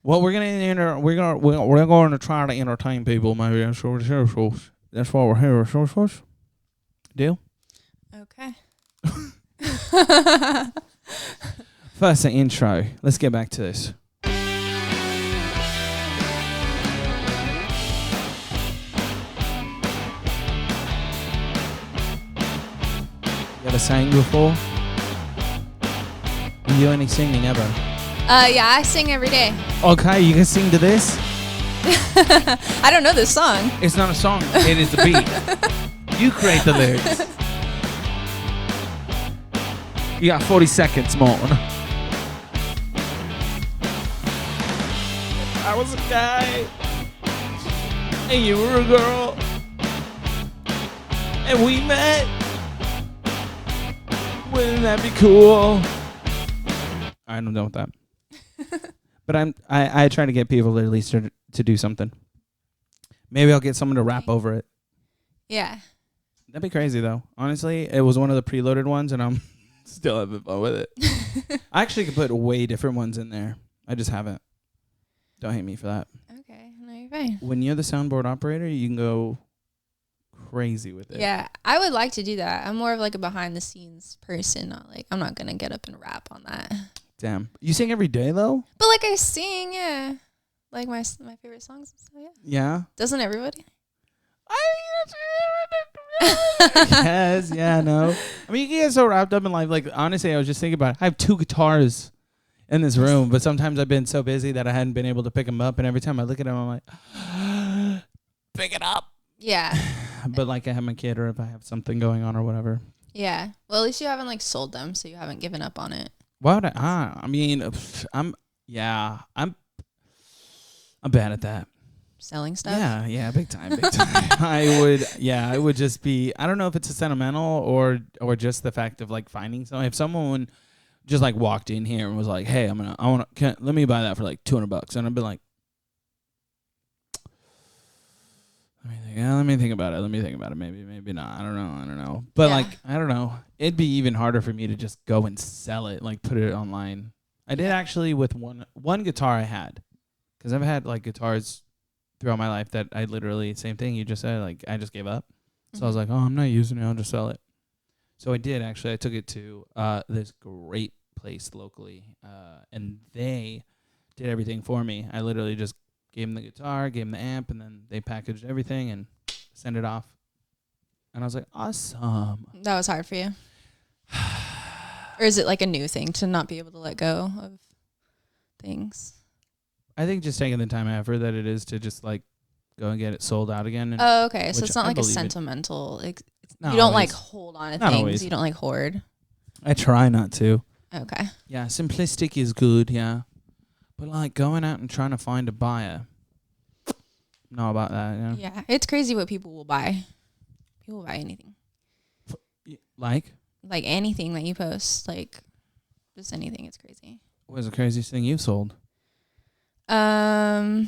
Well, we're going to try to entertain people. Maybe that's what we're here for. That's what we're here for. Deal. Okay. First, the intro. Let's get back to this. You ever sang before? You do any singing ever? Yeah, I sing every day. Okay, you can sing to this? I don't know this song. It's not a song. It is the beat. You create the lyrics. You got 40 seconds, Morton. I was a guy, and you were a girl, and we met. Wouldn't that be cool? All right, I'm done with that. But I try to get people at least to do something. Maybe I'll get someone to rap over it. Yeah. That'd be crazy, though. Honestly, it was one of the preloaded ones, and I'm still having fun with it. I actually could put way different ones in there. I just haven't. Don't hate me for that. Okay, no, you're fine. When you're the soundboard operator, you can go crazy with it. Yeah, I would like to do that. I'm more of like a behind the scenes person. I'm not gonna get up and rap on that. Damn. You sing every day, though? But like I sing, yeah. Like my favorite songs and stuff, yeah. Yeah. Doesn't everybody? Yes, yeah, no. I mean, you get so wrapped up in life. Like, honestly, I was just thinking about it. I have 2 guitars in this room, but sometimes I've been so busy that I hadn't been able to pick them up. And every time I look at them, I'm like, pick it up. Yeah. But like I have my kid or if I have something going on or whatever. Yeah. Well, at least you haven't like sold them, so you haven't given up on it. Why would I? I mean, I'm bad at that. Selling stuff? Yeah, big time. I would just be, I don't know if it's a sentimental or just the fact of like finding something. If someone just like walked in here and was like, hey, let me buy that for like $200. And I'd be like, let me think about it. Maybe not. I don't know. But like, I don't know. It'd be even harder for me to just go and sell it, like put it online. I did actually with one guitar I had, because I've had like guitars throughout my life that I literally, same thing you just said, like I just gave up. So I was like, oh, I'm not using it. I'll just sell it. So I did actually. I took it to this great place locally, and they did everything for me. I literally just gave them the guitar, gave them the amp, and then they packaged everything and sent it off. And I was like, awesome. That was hard for you? Or is it like a new thing to not be able to let go of things? I think just taking the time and effort that it is to just like go and get it sold out again. And okay. So it's not like a sentimental. Like, you don't like hold on to things. Always. You don't like hoard. I try not to. Okay. Yeah, simplistic is good, yeah. But like going out and trying to find a buyer, not about that, you know? Yeah, it's crazy what people will buy. People will buy anything. Like anything that you post, like just anything. It's crazy. What is the craziest thing you've sold? I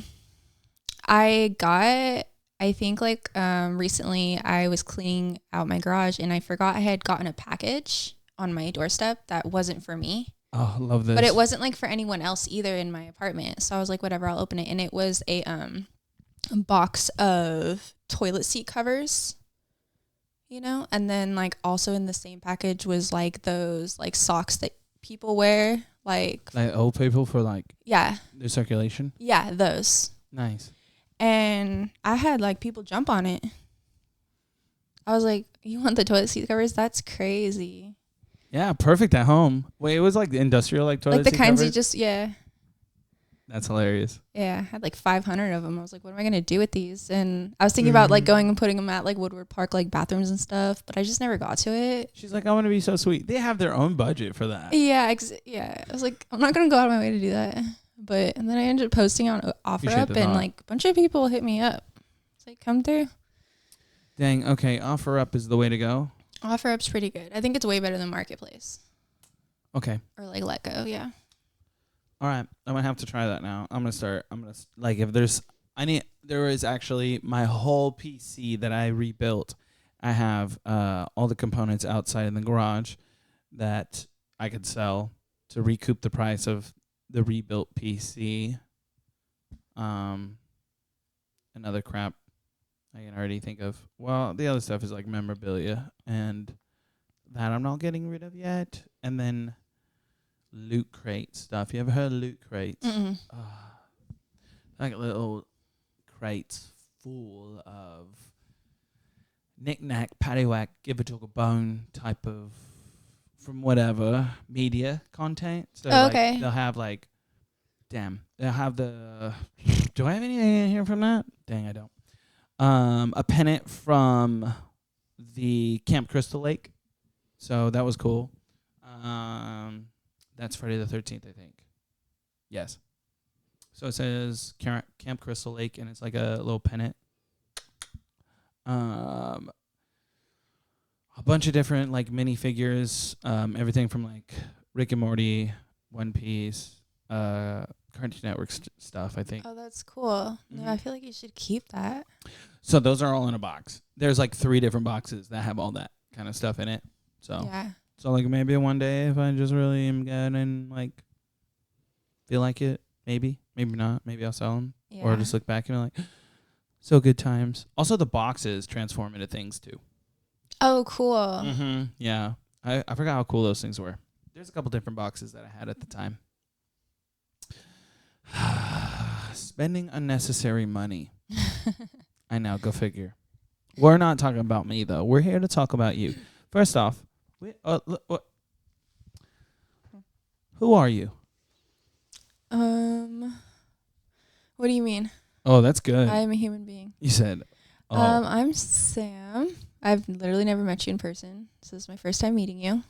think recently I was cleaning out my garage and I forgot I had gotten a package on my doorstep that wasn't for me. Oh, I love this. But it wasn't like for anyone else either in my apartment. So I was like, whatever, I'll open it. And it was a box of toilet seat covers, you know? And then like also in the same package was like those like socks that people wear. Like old people for like their circulation? Yeah, those. Nice. And I had like people jump on it. I was like, you want the toilet seat covers? That's crazy. Yeah, perfect at home. Wait, it was like the industrial like toilet seat like the kinds covers? you just That's hilarious. Yeah, I had like 500 of them. I was like, what am I going to do with these? And I was thinking about like going and putting them at like Woodward Park, like bathrooms and stuff, but I just never got to it. She's like, I want to be so sweet. They have their own budget for that. Yeah, I was like, I'm not going to go out of my way to do that. And then I ended up posting on OfferUp and like a bunch of people hit me up. It's like, come through. Dang, okay, OfferUp is the way to go. OfferUp's pretty good. I think it's way better than Marketplace. Okay. Or like Letgo, yeah. All right, I'm gonna have to try that now. There is actually my whole PC that I rebuilt. I have all the components outside in the garage that I could sell to recoup the price of the rebuilt PC. Another crap I can already think of. Well, the other stuff is like memorabilia, and that I'm not getting rid of yet. And then loot crate stuff. You ever heard of loot crates? Like little crates full of knick-knack, paddywhack, give a dog a bone type of, from whatever, media content. So okay. They'll have like, they'll have the, do I have anything in here from that? Dang, I don't. A pennant from the Camp Crystal Lake. So that was cool. That's Friday the 13th, I think. Yes. So it says Camp Crystal Lake, and it's like a little pennant. A bunch of different like minifigures, everything from like Rick and Morty, One Piece, Cartoon Network stuff, I think. Oh, that's cool. No, I feel like you should keep that. So those are all in a box. There's like 3 different boxes that have all that kind of stuff in it. So yeah. So like maybe one day if I just really am good and like feel like it, maybe not, maybe I'll sell them or just look back and be like, so good times. Also, the boxes transform into things too. Oh, cool. Mm-hmm. Yeah, I forgot how cool those things were. There's a couple different boxes that I had at the time. Spending unnecessary money. I know, go figure. We're not talking about me though. We're here to talk about you. First off, who are you? What do you mean? Oh, that's good. I'm a human being. You said, oh. I'm Sam. I've literally never met you in person. So this is my first time meeting you.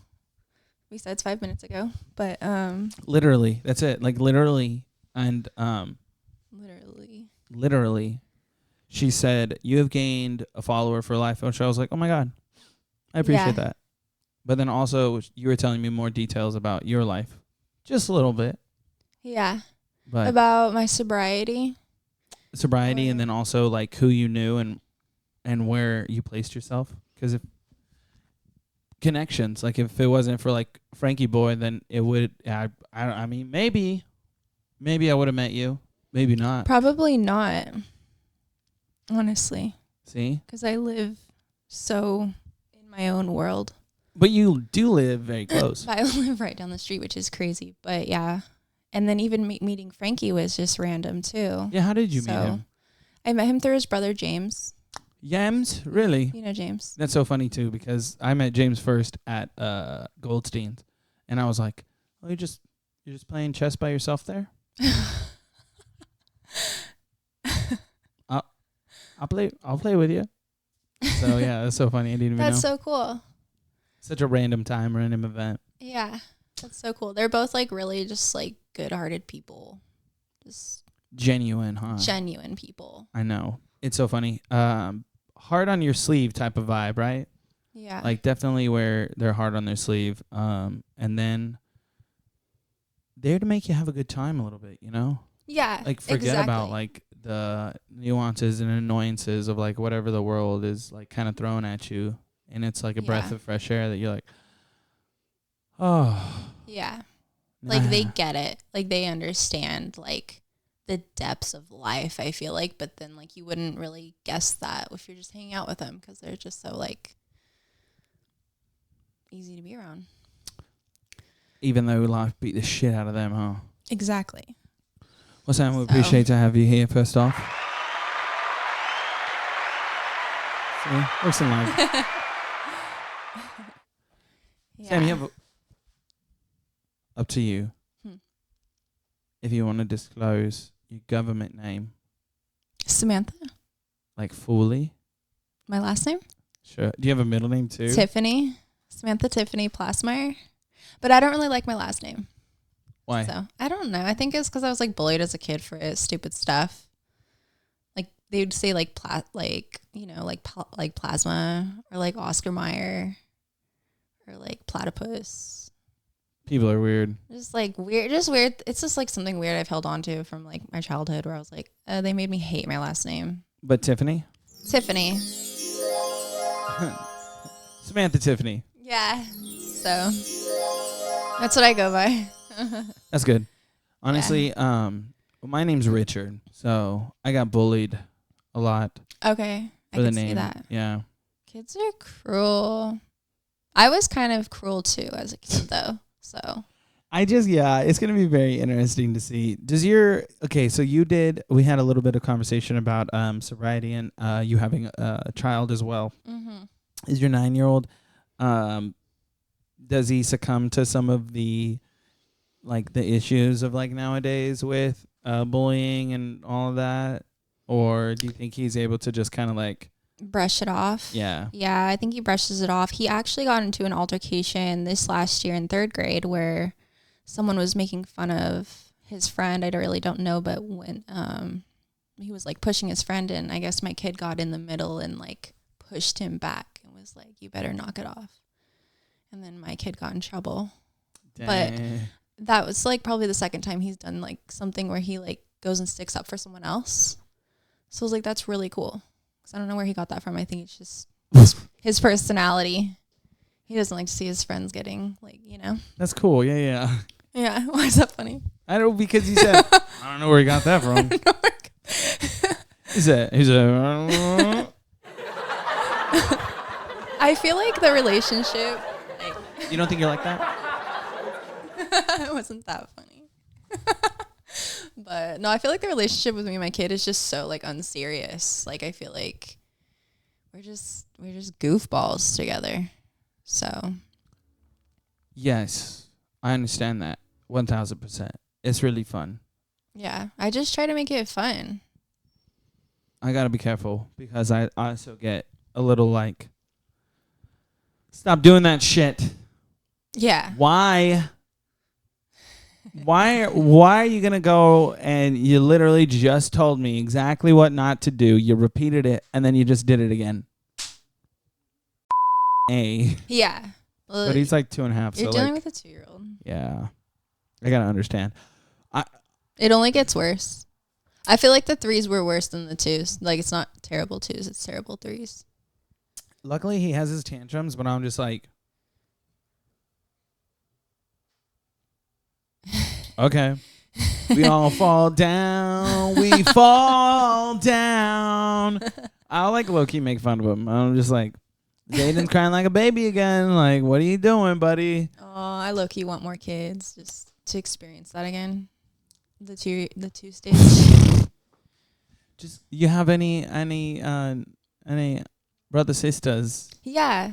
Besides 5 minutes ago. But literally, that's it. Like literally. And literally, she said, you have gained a follower for life. Which I was like, oh my God, I appreciate that. But then also you were telling me more details about your life. Just a little bit. Yeah. But about my sobriety. And then also like who you knew and where you placed yourself. Because if connections, like if it wasn't for like Frankie Boy, then it would, I mean, maybe I would have met you. Maybe not. Probably not. Honestly. See? Because I live so in my own world. But you do live very close. I live right down the street, which is crazy. But yeah. And then even meeting Frankie was just random too. Yeah, how did you meet him? I met him through his brother, James. Yams? Really? You know James. That's so funny too, because I met James first at Goldstein's. And I was like, oh, you're just playing chess by yourself there? I'll play with you. So yeah, that's so funny. I didn't even know. That's so cool. Such a random event. Yeah, that's so cool. They're both like really just like good-hearted people. Just genuine, huh? Genuine people. I know. It's so funny. Hard on your sleeve type of vibe, right? Yeah. Like definitely where they're hard on their sleeve. And then there to make you have a good time a little bit, you know? Yeah. Like forget about like the nuances and annoyances of like whatever the world is like kind of throwing at you. And it's like a breath of fresh air that you're like, oh. Yeah. Like they get it. Like they understand like the depths of life, I feel like. But then like you wouldn't really guess that if you're just hanging out with them because they're just so like easy to be around. Even though life beat the shit out of them, huh? Exactly. Well, Sam, we appreciate to have you here first off. See, works in life. Yeah. Sam, you have up to you. If you want to disclose your government name. Samantha. Like fully? My last name? Sure. Do you have a middle name too? Tiffany. Samantha Tiffany Plasmeyer. But I don't really like my last name. Why? So I don't know. I think it's because I was like bullied as a kid for stupid stuff. Like they would say like like plasma or like Oscar Mayer or like platypus. People are weird. Just like weird. Just weird. It's just like something weird I've held on to from like my childhood where I was like, they made me hate my last name. But Tiffany? Tiffany. Samantha Tiffany. Yeah. So that's what I go by. That's good. Honestly, My name's Richard, so I got bullied a lot Okay. I for the can name. see that. Yeah. Kids are cruel. I was kind of cruel too as a kid though. So It's going to be very interesting to see. So we had a little bit of conversation about sobriety and you having a child as well. mm-hmm. Is your 9-year-old, does he succumb to some of the issues of nowadays with bullying and all of that? Or do you think he's able to just kind of brush it off? Yeah. Yeah, I think he brushes it off. He actually got into an altercation this last year in 3rd grade where someone was making fun of his friend. I really don't know, but when he was pushing his friend, and I guess my kid got in the middle and pushed him back and was like, "You better knock it off." And then my kid got in trouble. Dang. But that was probably the second time he's done something where he goes and sticks up for someone else. So I was like, that's really cool. Because I don't know where he got that from. I think it's just his personality. He doesn't like to see his friends getting That's cool. Yeah. Yeah. Why is that funny? I don't, because he said, I don't know where he got that from. He said, I feel like the relationship. You don't think you're like that? It wasn't that funny. But no, I feel like the relationship with me and my kid is just so unserious. I feel like we're just goofballs together. So yes, I understand that 1000%. It's really fun. Yeah, I just try to make it fun. I gotta be careful because I also get a little stop doing that shit. Yeah. Why are you gonna go and you literally just told me exactly what not to do? You repeated it and then you just did it again. Yeah. Well, but he's 2.5. You're dealing with a 2-year-old. Yeah. I gotta understand. It only gets worse. I feel like the 3s were worse than the 2s. It's not terrible 2s, it's terrible 3s. Luckily, he has his tantrums, but I'm just okay. We all fall down. We fall down. I'll low-key make fun of him. I'm just Zayden's crying like a baby again. What are you doing, buddy? Oh, I low-key want more kids just to experience that again. The two stage. Just you have any brother sisters? Yeah.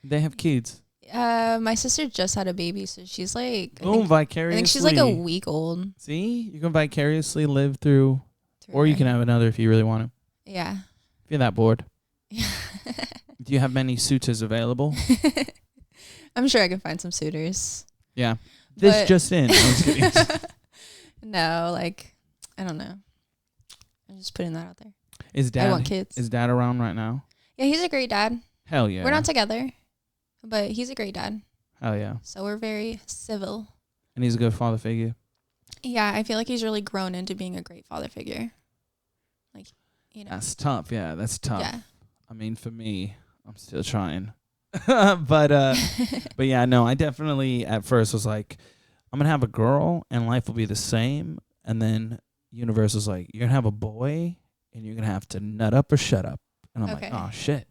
They have kids. My sister just had a baby, so she's vicariously. I think she's a week old. See, you can vicariously live through or you can have another if you really want to. Yeah. If you're that bored. Yeah. Do you have many suitors available? I'm sure I can find some suitors. Yeah. This just in. I was kidding. No, I don't know. I'm just putting that out there. I want kids. Is dad around right now? Yeah, he's a great dad. Hell yeah. We're not together, but he's a great dad. Hell yeah. So we're very civil. And he's a good father figure. Yeah, I feel like he's really grown into being a great father figure. That's tough. Yeah, that's tough. Yeah. I mean, for me, I'm still trying. but yeah, no, I definitely at first was I'm going to have a girl and life will be the same. And then universe was you're going to have a boy and you're going to have to nut up or shut up. And I'm oh, shit.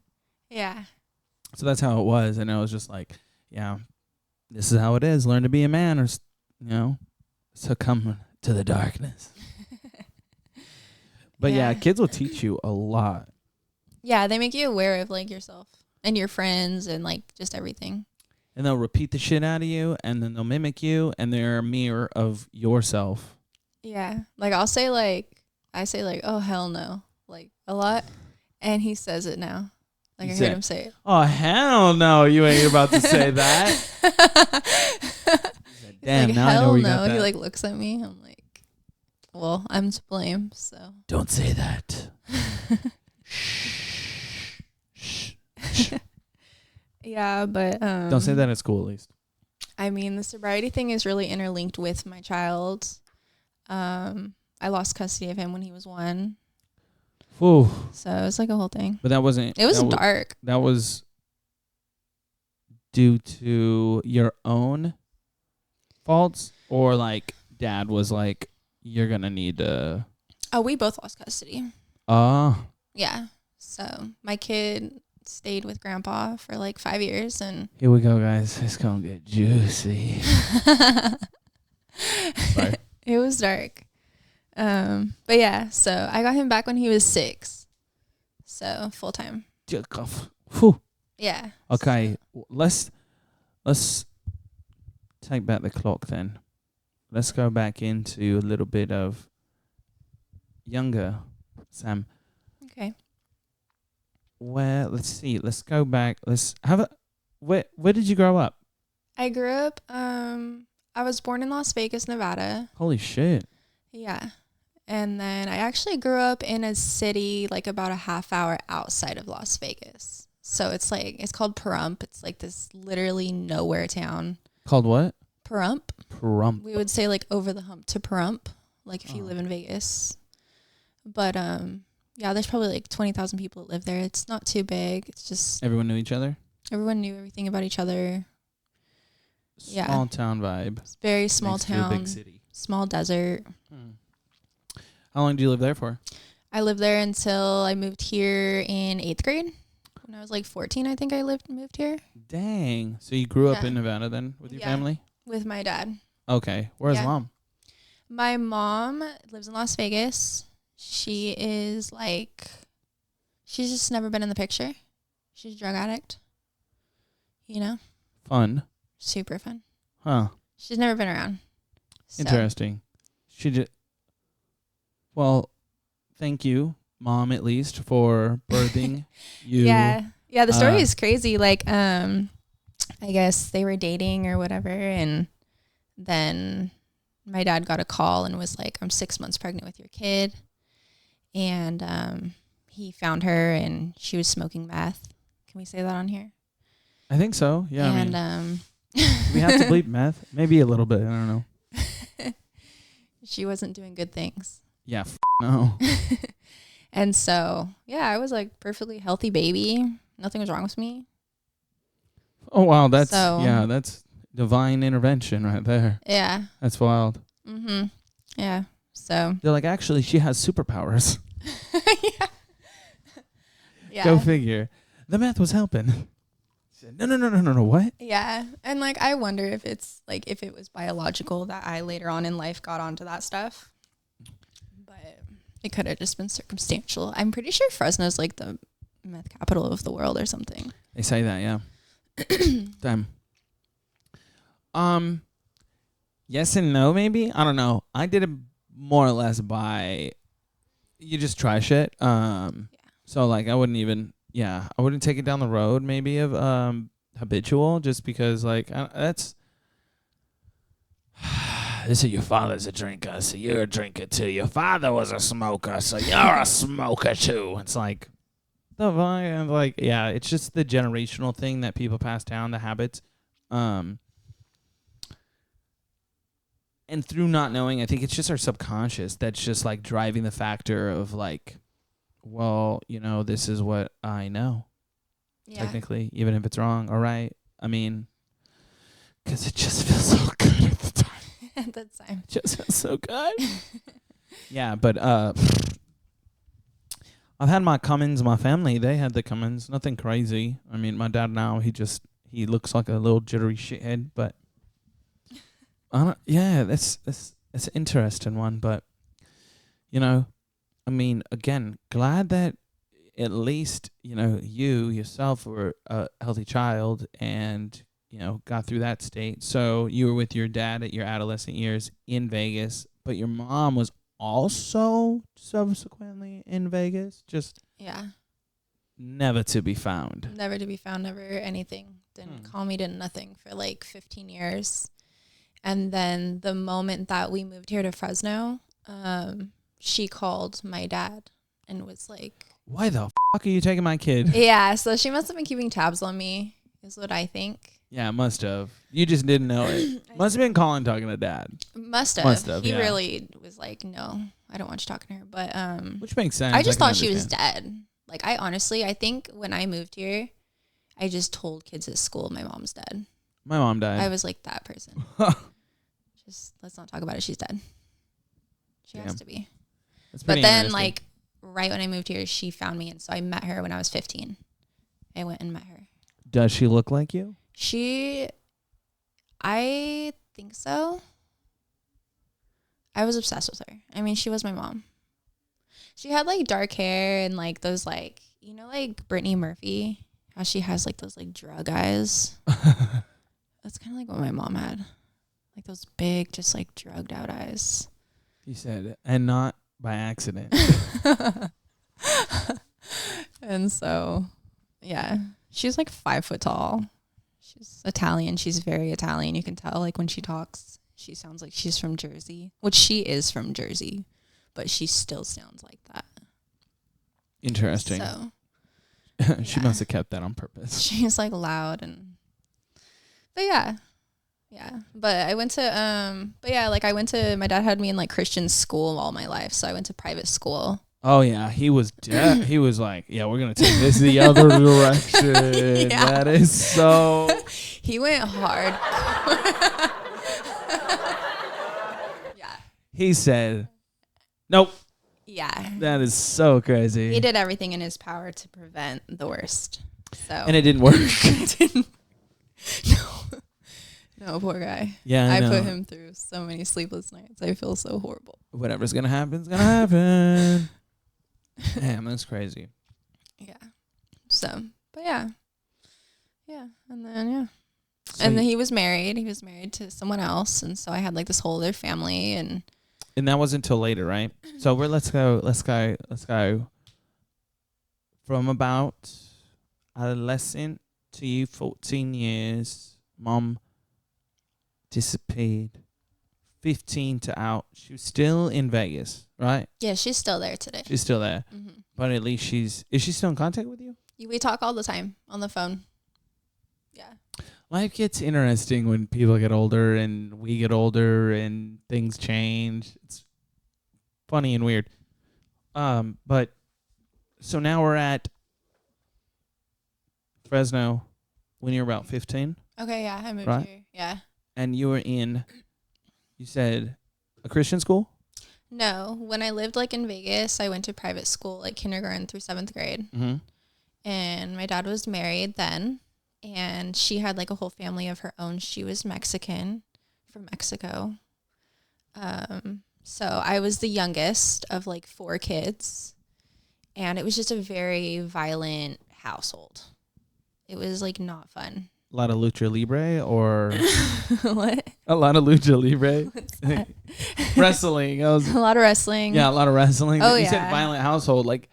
Yeah. So that's how it was. And I was just yeah, this is how it is. Learn to be a man or, succumb to the darkness. But yeah, kids will teach you a lot. Yeah, they make you aware of yourself and your friends and just everything. And they'll repeat the shit out of you and then they'll mimic you and they're a mirror of yourself. Yeah. I'll say I say oh hell no. A lot. And he says it now. I heard him say it. Oh hell no, you ain't about to say that. Damn, now I know where you got that. He looks at me. I'm well, I'm to blame, so. Don't say that. Yeah, but don't say that at school, at least. I mean, the sobriety thing is really interlinked with my child. I lost custody of him when he was 1. Ooh. So it was a whole thing. But that wasn't. It was dark. That was due to your own faults, or dad was you're gonna need to. Oh, we both lost custody. Oh. Yeah. So my kid stayed with grandpa for like 5 years, and Here we go, guys. It's gonna get juicy. Sorry. It was dark. But yeah, so I got him back when he was 6. So full time. Whew. Yeah. Okay. Let's take back the clock then. Let's go back into a little bit of younger Sam. Okay. Let's see. Let's go back. Let's have a. Where did you grow up? I grew up. I was born in Las Vegas, Nevada. Holy shit. Yeah. And then I actually grew up in a city like about a half hour outside of Las Vegas. So it's called Pahrump. It's like this literally nowhere town. Called what? Pahrump. Pahrump. We would say like over the hump to Pahrump, like if you live in Vegas. But yeah, there's probably like 20,000 people that live there. It's not too big. It's just Everyone knew each other? everyone knew everything about each other. Yeah. Small town vibe. It's very small Next to a town. big city. Small desert. How long did you live there for? I lived there until I moved here in 8th grade. When I was like 14, I think I moved here. Dang. So you grew up Yeah. in Nevada then with your Yeah. family? With my dad. Okay. Where's Yeah. mom? My mom lives in Las Vegas. She is like, she's just never been in the picture. She's a drug addict. You know? Fun. Super fun. Huh. She's never been around. So, Interesting. She just. Well, thank you, mom, at least for birthing you. Yeah. Yeah, the story is crazy. Like, I guess they were dating or whatever, and then my dad got a call and was like, I'm 6 months pregnant with your kid. And he found her and she was smoking meth. Can we say that on here? I think so. Yeah. And I mean, we have to bleep meth. Maybe a little bit. I don't know. she wasn't doing good things. Yeah. No. And so, yeah, I was like perfectly healthy baby. Nothing was wrong with me. Oh wow. That's that's divine intervention right there. Yeah. That's wild. Mm-hmm. Yeah. So. They're like, actually, she has superpowers. Yeah. Yeah. Go figure. The meth was helping. She said, no. What? Yeah. And like, I wonder if it's like, if it was biological that I later on in life got onto that stuff. But it could have just been circumstantial. I'm pretty sure Fresno's like the meth capital of the world or something. They say that, yeah. Damn. Yes and no, maybe. I don't know. I did it more or less by you just try shit. So like I wouldn't take it down the road maybe of habitual just because like that's they say your father's a drinker, so you're a drinker too. Your father was a smoker, so you're a smoker too. It's like it's just the generational thing that people pass down, the habits. And through not knowing, I think it's just our subconscious that's just like driving the factor of like, well, this is what I know. Yeah. Technically, even if it's wrong. All right. I mean, because it just feels so good at the time. At that time. It just feels so good. Yeah, but I've had my Cummins, my family, they had the Cummins. Nothing crazy. I mean, my dad now, he looks like a little jittery shithead, but that's an interesting one, but I mean, again, glad that at least you yourself were a healthy child and got through that state. So you were with your dad at your adolescent years in Vegas, but your mom was also subsequently in Vegas. Just never to be found. Never to be found. Never anything. Didn't call me. Didn't nothing for like 15 years. And then the moment that we moved here to Fresno, she called my dad and was like, why the fuck are you taking my kid? Yeah, so she must have been keeping tabs on me, is what I think. Yeah, must have. You just didn't know it. Must have been Colin talking to dad. Must have. He really was like, no, I don't want you talking to her. But which makes sense. I just thought she was dead. Like, I think when I moved here, I just told kids at school my mom's dead. My mom died. I was like that person. Just let's not talk about it. She's dead. She has to be. That's but then, like, right when I moved here, she found me. And so I met her when I was 15. I went and met her. Does she look like you? I think so. I was obsessed with her. I mean, she was my mom. She had, like, dark hair and, like, those, like, you know, like, Brittany Murphy, how she has, like, those, like, drug eyes. That's kind of like what my mom had. Like, those big, just, like, drugged out eyes. You said, and not by accident. And so, yeah, she's, like, 5 foot tall. She's Italian. She's very Italian. You can tell, like, when she talks, she sounds like she's from Jersey, which she is from Jersey, but she still sounds like that. Interesting. So she must have kept that on purpose. She's, like, loud but yeah. But I went to my dad had me in, like, Christian school all my life, so I went to private school. Oh yeah, he was he was like, yeah, we're gonna take this the other direction. Yeah. That is so. He went hard. Yeah. He said, "Nope." Yeah. That is so crazy. He did everything in his power to prevent the worst. So. And it didn't work. It didn't. No, poor guy. Yeah, I know. put him through so many sleepless nights. I feel so horrible. Whatever's gonna happen is gonna happen. Damn, that's crazy. Yeah. So, but yeah. And then, So and then he was married. He was married to someone else. And so I had, like, this whole other family. And that wasn't until later, right? So let's go from about adolescent to you, 14 years. Mom disappeared. 15 to out. She was still in Vegas, right? yeah, she's still there today. She's still there. Mm-hmm. But at least is she still in contact with you? We talk all the time on the phone. Yeah. Life gets interesting when people get older and we get older and things change. It's funny and weird. But so now we're at Fresno when you're about 15. Okay, yeah, I moved right? here. Yeah. And you were in, you said, a Christian school? No, when I lived, like, in Vegas, I went to private school, like, kindergarten through 7th grade. Mm-hmm. And my dad was married then, and she had, like, a whole family of her own. She was Mexican, from Mexico. So I was the youngest of, like, 4 kids, and it was just a very violent household. It was, like, not fun. A lot of lucha libre or What? a lot of lucha libre? Wrestling. A lot of wrestling. Yeah, a lot of wrestling. Oh, you yeah. said violent household. Like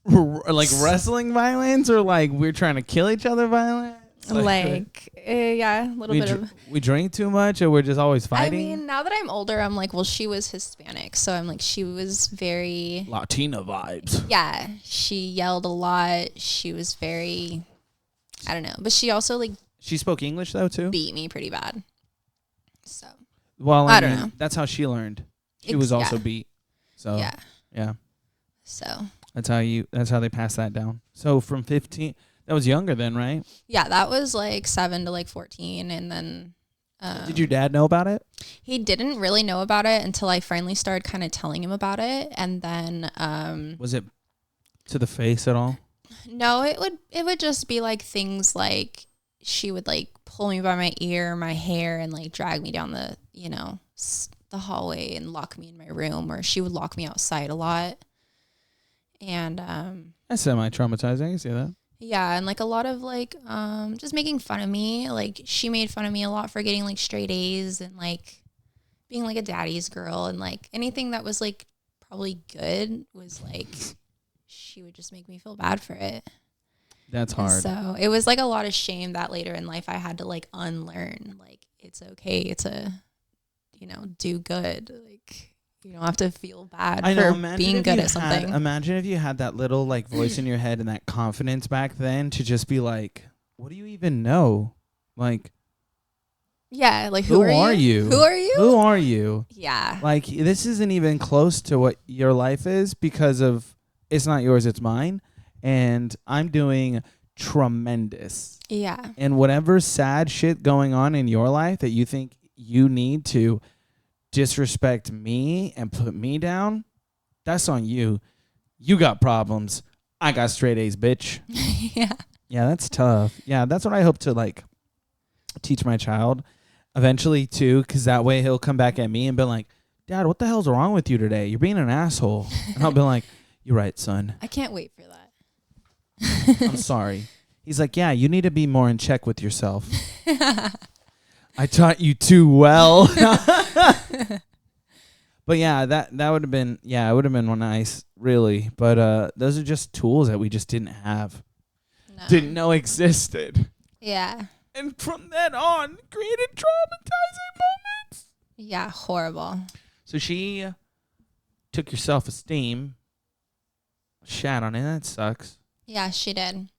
wrestling violence or like we're trying to kill each other violence? Yeah, a little bit of. We drink too much or we're just always fighting? I mean, now that I'm older, I'm like, well, she was Hispanic. So I'm like, she was very. Latina vibes. Yeah. She yelled a lot. She was very. I don't know. But she also, like. She spoke English though too? Beat me pretty bad. So. Well, I don't know. That's how she learned. She was also beat. So. Yeah. So. That's how they pass that down. So from 15, that was younger then, right? Yeah, that was like 7 to like 14. And then. Did your dad know about it? He didn't really know about it until I finally started kind of telling him about it. And then. Was it to the face at all? No, it would just be like things like she would like pull me by my ear, my hair, and like drag me down the, the hallway and lock me in my room, or she would lock me outside a lot. And that's semi-traumatizing. I can see that. Yeah, and like a lot of like just making fun of me. Like she made fun of me a lot for getting like straight A's and like being like a daddy's girl, and like anything that was like probably good was like she would just make me feel bad for it. That's hard. So it was like a lot of shame that later in life I had to like unlearn. Like it's okay to, do good. Like you don't have to feel bad for being good at something. Imagine if you had that little like voice in your head and that confidence back then to just be like, what do you even know? Like, yeah, like who are you? Who are you? Who are you? Yeah. Like this isn't even close to what your life is because of it's not yours, it's mine. And I'm doing tremendous. Yeah. And whatever sad shit going on in your life that you think you need to disrespect me and put me down, that's on you. You got problems. I got straight A's, bitch. Yeah. Yeah, that's tough. Yeah, that's what I hope to like teach my child eventually too, because that way he'll come back at me and be like, Dad, what the hell's wrong with you today? You're being an asshole. And I'll be like, you're right, son. I can't wait for that. I'm sorry. He's like, yeah, you need to be more in check with yourself. I taught you too well. But yeah, that would have been, it would have been nice, really. But those are just tools that we just didn't have. No. Didn't know existed. Yeah. And from then on, created traumatizing moments. Yeah, horrible. So she took your self-esteem, shat on it. That sucks. Yeah, she did.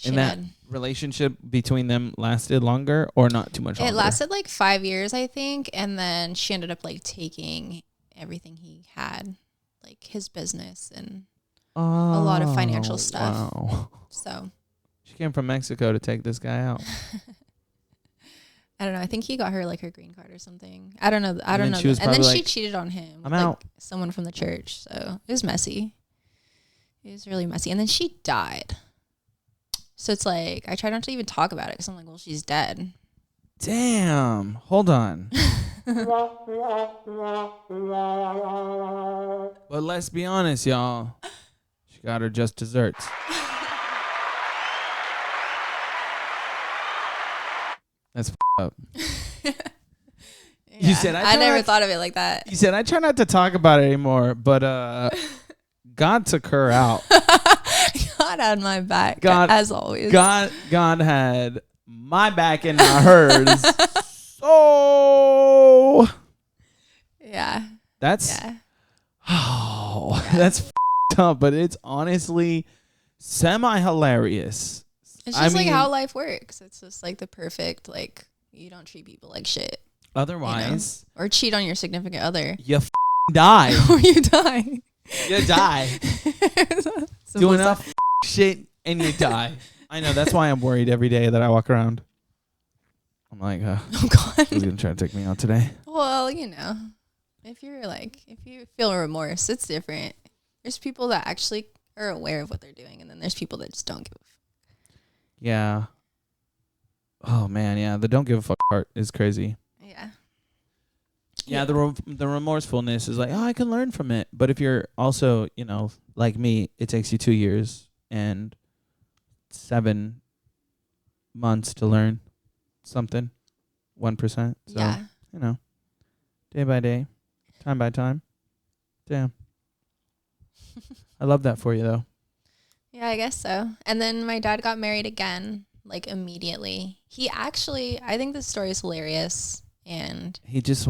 And that relationship between them lasted longer or not too much longer? It lasted like 5 years, I think. And then she ended up like taking everything he had, like his business and a lot of financial stuff. Wow. So she came from Mexico to take this guy out. I don't know. I think he got her like her green card or something. I don't know. I don't know. And then she cheated on him. I'm with, out. Like, someone from the church. So it was messy. It was really messy. And then she died. So it's like, I try not to even talk about it because I'm like, well, she's dead. Damn. Hold on. But let's be honest, y'all. She got her just desserts. That's up. Yeah. You said I never thought of it like that. You said I try not to talk about it anymore, but God took her out. God had my back, God, as always. God had my back and not hers. So yeah, that's that's f***ed up, but it's honestly semi hilarious. It's just like how life works. It's just like the perfect, like, you don't treat people like shit. Otherwise, or cheat on your significant other. You die. Or you die. You die. Doing enough shit and you die. I know. That's why I'm worried every day that I walk around. I'm like, oh God, he's gonna try to take me out today. Well, you know, if you feel remorse, it's different. There's people that actually are aware of what they're doing, and then there's people that just don't give a fuck. Yeah. Oh man, yeah. The don't give a fuck part is crazy. Yeah. Yeah, the remorsefulness is like, oh, I can learn from it. But if you're also, you know, like me, it takes you 2 years and 7 months to learn something, 1%. So, yeah. you know, day by day, time by time. Damn. I love that for you, though. Yeah, I guess so. And then my dad got married again, like immediately. He actually, I think this story is hilarious. And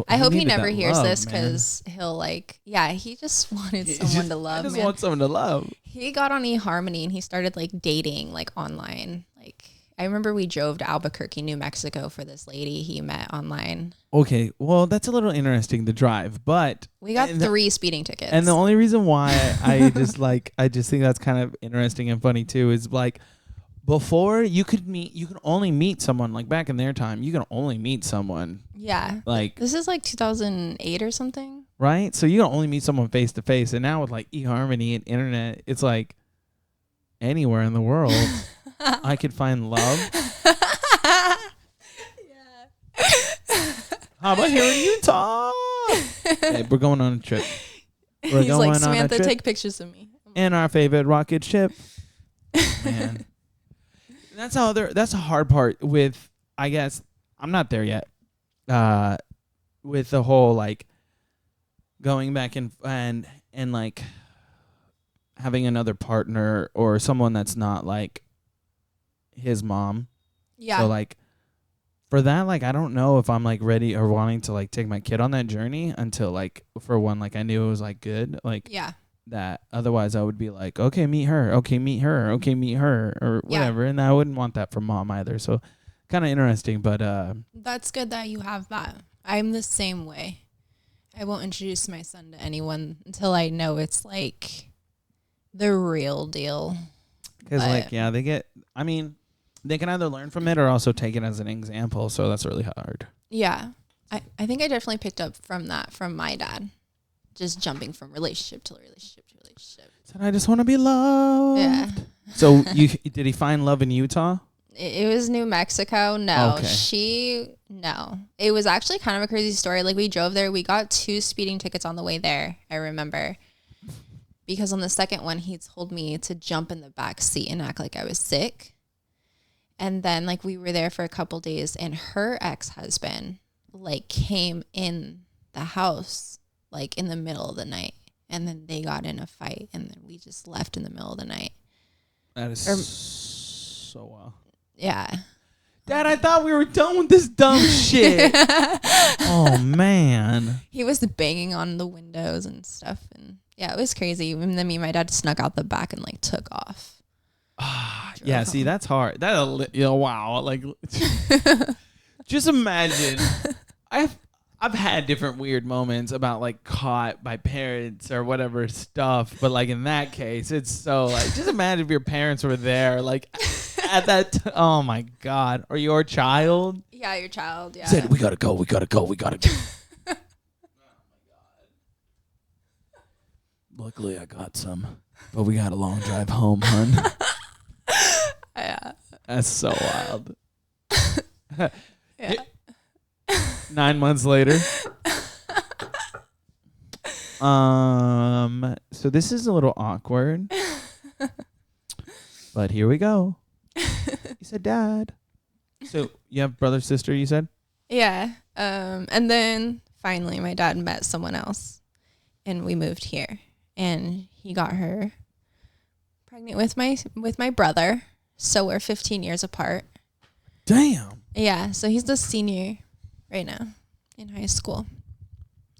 I hope he never hears this because he'll like, he just wanted someone to love. I just want someone to love. He got on eHarmony and he started like dating like online. Like I remember we drove to Albuquerque, New Mexico for this lady he met online. Okay, well that's a little interesting, the drive, but we got 3 speeding tickets. And the only reason why I just think that's kind of interesting and funny too is like, before you could only meet someone, like back in their time, you can only meet someone. Yeah. Like this is like 2008 or something. Right? So you can only meet someone face to face. And now with like eHarmony and internet, it's like anywhere in the world I could find love. Yeah. How about here in Utah? Hey, we're going on a trip. He's like, Samantha, take pictures of me. In our favorite rocket ship. Man. That's a hard part with, I guess, I'm not there yet. With the whole like going back and like having another partner or someone that's not like his mom. Yeah. So like for that, like I don't know if I'm like ready or wanting to like take my kid on that journey until like for one, like I knew it was like good. Like that otherwise I would be like, okay, meet her, okay, meet her, okay, meet her, or whatever. And I wouldn't want that from mom either. So kind of interesting, but that's good that you have that. I'm the same way. I won't introduce my son to anyone until I know it's like the real deal. Because like they can either learn from it or also take it as an example. So that's really hard. Yeah. I think I definitely picked up from that from my dad. Just jumping from relationship to relationship to relationship. Said, I just want to be loved. Yeah. So did he find love in Utah? It was New Mexico. No, Okay. no. It was actually kind of a crazy story. Like, we drove there. We got 2 speeding tickets on the way there, I remember. Because on the second one, he told me to jump in the back seat and act like I was sick. And then, like, we were there for a couple days, and her ex-husband, like, came in the house, like, in the middle of the night. And then they got in a fight, and then we just left in the middle of the night. That is so wild. Yeah. Dad, I thought we were done with this dumb shit. Oh, man. He was banging on the windows and stuff. And yeah, it was crazy. And then me and my dad snuck out the back and like took off. Yeah, see, that's hard. Wow. Like, just imagine. I've had different weird moments about like caught by parents or whatever stuff. But like in that case, it's so like, just imagine if your parents were there. Like, at that oh my God. Or your child. Yeah, your child. Yeah. Said, we gotta go. Oh my God. Luckily I got some. But we got a long drive home, hun. Yeah. That's so wild. Yeah. 9 months later. So this is a little awkward. But here we go. You said dad. So you have brother, sister, you said? Yeah. And then finally my dad met someone else and we moved here and he got her pregnant with my brother. So we're 15 years apart. Damn. Yeah. So he's the senior right now in high school.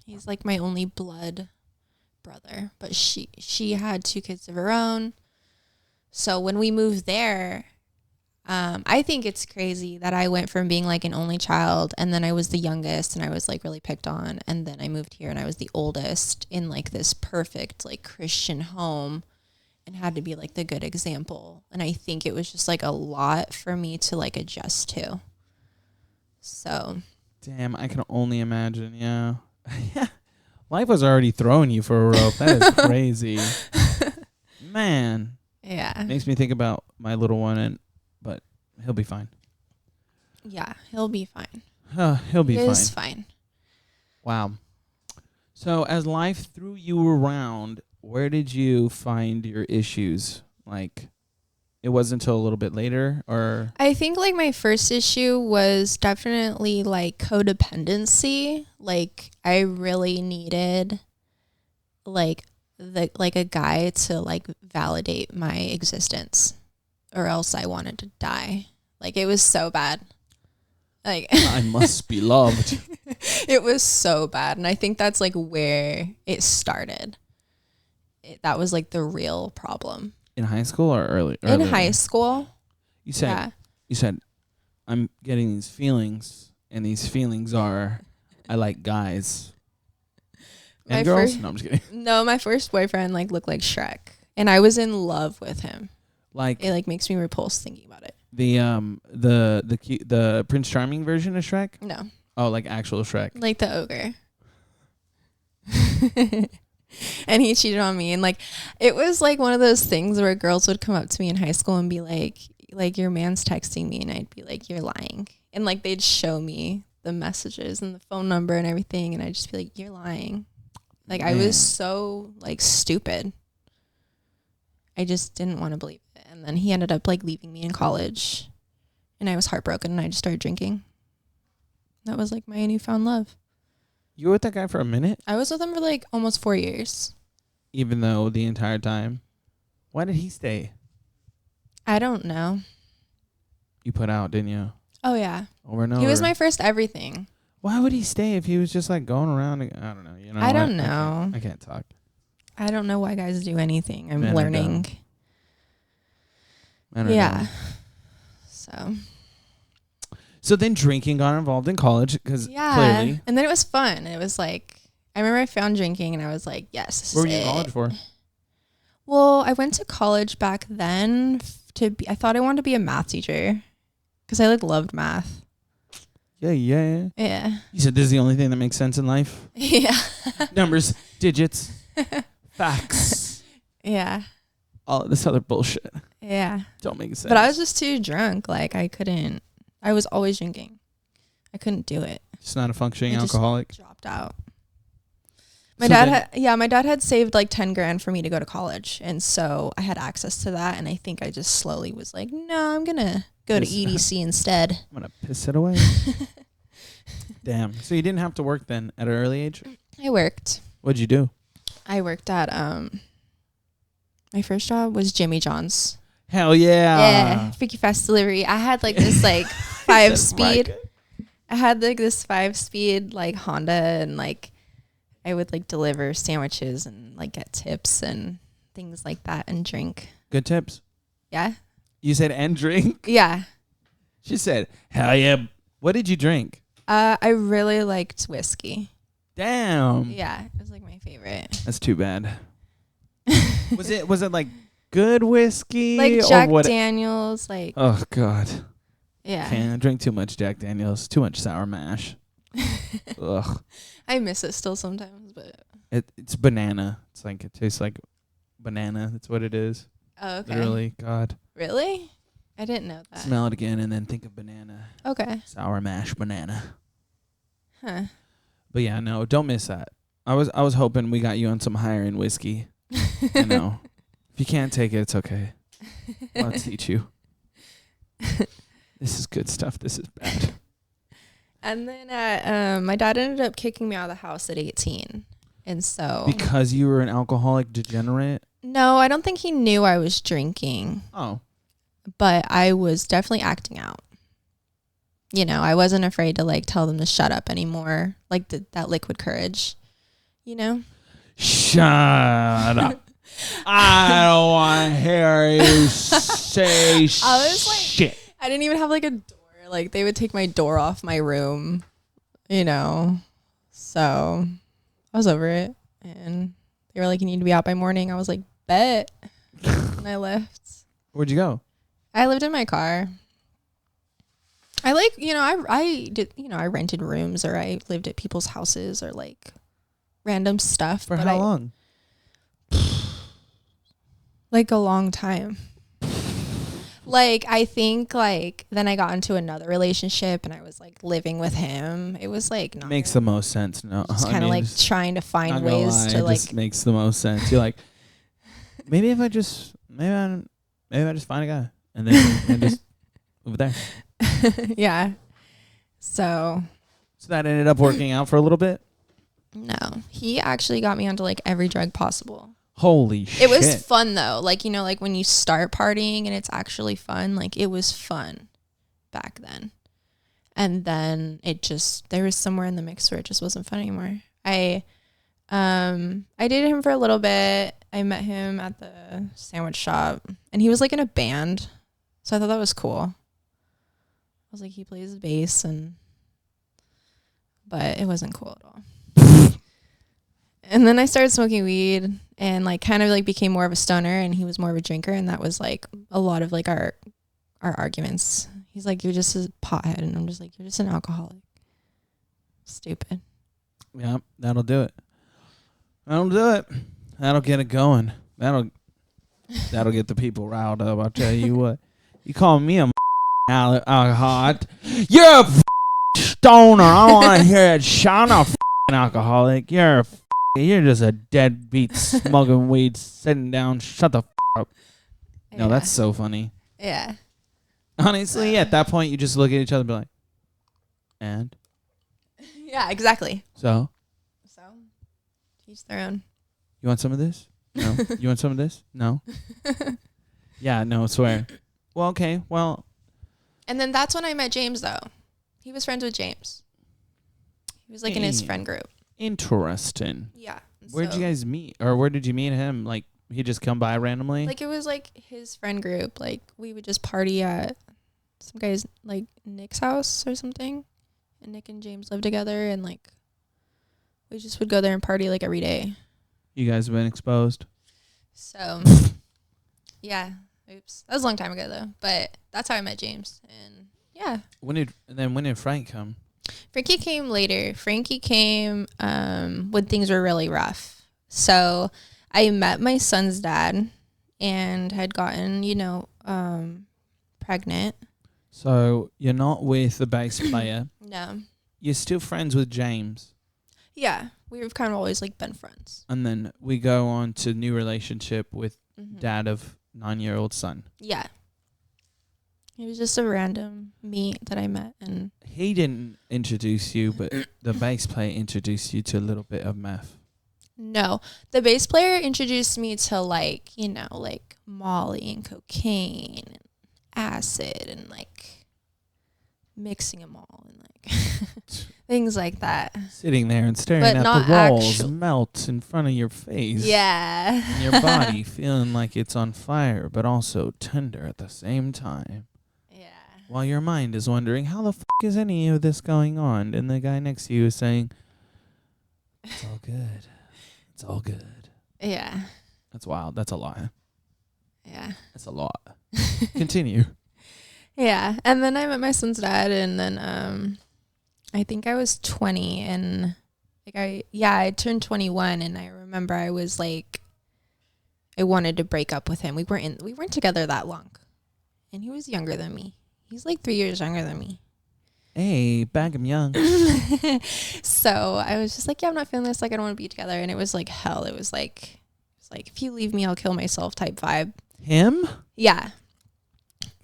He's like my only blood brother, but she had 2 kids of her own. So when we moved there, I think it's crazy that I went from being like an only child and then I was the youngest and I was like really picked on. And then I moved here and I was the oldest in like this perfect like Christian home and had to be like the good example. And I think it was just like a lot for me to like adjust to. So. Damn, I can only imagine. Yeah. Yeah. Life was already throwing you for a rope. That is crazy. Man. Yeah. Makes me think about my little one, but he'll be fine. Yeah, he'll be fine. He'll be fine. He is fine. Wow. So as life threw you around, where did you find your issues? Like, it wasn't until a little bit later, or? I think like my first issue was definitely like codependency. Like I really needed like a guy to like validate my existence or else I wanted to die. Like it was so bad. Like I must be loved. It was so bad. And I think that's like where it started. That was like the real problem. In high school or early? In high school. You said, I'm getting these feelings, and these feelings are, I like guys. And girls? No, I'm just kidding. No, my first boyfriend like looked like Shrek, and I was in love with him. Like it like makes me repulsed thinking about it. The Prince Charming version of Shrek? No. Oh, like actual Shrek. Like the ogre. And he cheated on me, and like it was like one of those things where girls would come up to me in high school and be like your man's texting me, and I'd be like, you're lying, and like they'd show me the messages and the phone number and everything, and I'd just be like, you're lying. Like I was so like stupid. I just didn't want to believe it. And then he ended up like leaving me in college, and I was heartbroken, and I just started drinking. That was like my newfound love. You were with that guy for a minute? I was with him for like almost 4 years. Even though the entire time? Why did he stay? I don't know. You put out, didn't you? Oh, yeah. Over and over. He was my first everything. Why would he stay if he was just like going around? I don't know. You know. I don't know. I can't talk. I don't know why guys do anything. I'm learning. Yeah. So then drinking got involved in college because clearly. And then it was fun. It was like, I remember I found drinking and I was like, yes, this is it. What were you in college for? Well, I went to college back then I thought I wanted to be a math teacher because I like loved math. Yeah. Yeah. You said this is the only thing that makes sense in life? Yeah. Numbers, digits, facts. Yeah. All this other bullshit. Yeah. Don't make sense. But I was just too drunk. Like, I was always drinking. I couldn't do it. Just not a functioning I just alcoholic. dropped out. My dad had saved like 10 grand for me to go to college. And so I had access to that. And I think I just slowly was like, no, I'm going to go to EDC instead. I'm going to piss it away. Damn. So you didn't have to work then at an early age? I worked. What'd you do? I worked at, my first job was Jimmy John's. Hell yeah. Yeah. Freaky Fast Delivery. I had like this like 5-speed. I had like this 5-speed like Honda, and like I would like deliver sandwiches and like get tips and things like that and drink. Good tips. Yeah. You said and drink? Yeah. She said, hell yeah. What did you drink? I really liked whiskey. Damn. Yeah, it was like my favorite. That's too bad. Was it like good whiskey? Like Jack Daniels, like. Oh God. Yeah. Can't drink too much Jack Daniels. Too much sour mash. Ugh. I miss it still sometimes, but. It's banana. It's like it tastes like banana. That's what it is. Oh, okay. Literally, God. Really? I didn't know that. Smell it again and then think of banana. Okay. Sour mash banana. Huh. But yeah, no, don't miss that. I was hoping we got you on some higher end whiskey. I know. If you can't take it, it's okay. I'll teach you. This is good stuff. This is bad. And then my dad ended up kicking me out of the house at 18. And so. Because you were an alcoholic degenerate? No, I don't think he knew I was drinking. Oh. But I was definitely acting out. You know, I wasn't afraid to like tell them to shut up anymore. Like that liquid courage, you know? Shut up. I don't want to hear you say I was like, shit. I didn't even have like a door. Like they would take my door off my room, you know? So I was over it. And they were like, you need to be out by morning. I was like, bet. And I left. Where'd you go? I lived in my car. I like, you know, I did, you know, I rented rooms or I lived at people's houses or like random stuff. For how long? Like a long time. Like, I think like then I got into another relationship and I was like living with him. It was like not makes the most sense. No, just kind of like trying to find ways to like. It just makes the most sense. You're like, maybe I just find a guy and then just move there. Yeah. So that ended up working out for a little bit? No. He actually got me onto like every drug possible. Holy shit. It was fun though. Like, you know, like when you start partying and it's actually fun, like it was fun back then. And then there was somewhere in the mix where it just wasn't fun anymore. I dated him for a little bit. I met him at the sandwich shop and he was like in a band. So I thought that was cool. I was like, he plays bass but it wasn't cool at all. And then I started smoking weed and like kind of like became more of a stoner and he was more of a drinker. And that was like a lot of like our arguments. He's like, you're just a pothead. And I'm just like, you're just an alcoholic. Stupid. Yeah, that'll do it. That'll get it going. That'll get the people riled up. I'll tell you what. You call me a alcoholic. You're a stoner. I don't want to hear it. I'm not a alcoholic. You're just a deadbeat smoking weed, sitting down. Shut the up. Yeah. No, that's so funny. Yeah. Honestly, at that point, you just look at each other and be like, and? Yeah, exactly. So, each their own. You want some of this? No. You want some of this? No. Yeah, no, swear. Well, okay, well. And then that's when I met James, though. He was friends with James. He was like in his friend group. Interesting. Yeah. Where'd you guys meet? Or where did you meet him? Like, he just come by randomly? Like, it was like his friend group. Like, we would just party at some guy's, like, Nick's house or something. And Nick and James lived together. And, like, we just would go there and party, like, every day. You guys have been exposed? So, yeah. Oops. That was a long time ago, though. But that's how I met James. And, yeah. When did Frank come? Frankie came later. Frankie came when things were really rough. So I met my son's dad and had gotten, pregnant. So you're not with the bass player. No. You're still friends with James. Yeah. We've kind of always been friends. And then we go on to new relationship with dad of 9-year-old son. Yeah. It was just a random meet that I met. And he didn't introduce you, but the bass player introduced you to a little bit of meth. No. The bass player introduced me to Molly and cocaine and acid and mixing them all and things like that. Sitting there and staring But at not the walls melt in front of your face. Yeah. And your body feeling like it's on fire, but also tender at the same time. Yeah. While your mind is wondering, how the is any of this going on? And the guy next to you is saying, it's all good. It's all good. Yeah. That's wild. That's a lot. Yeah. That's a lot. Continue. Yeah. And then I met my son's dad, and then I think I was 20, and I turned 21, and I remember I was I wanted to break up with him. We weren't together that long. And he was younger than me. He's 3 years younger than me. Hey, bag him young. So I was just yeah, I'm not feeling this. I don't want to be together. And it was hell. It was if you leave me, I'll kill myself type vibe. Him? Yeah.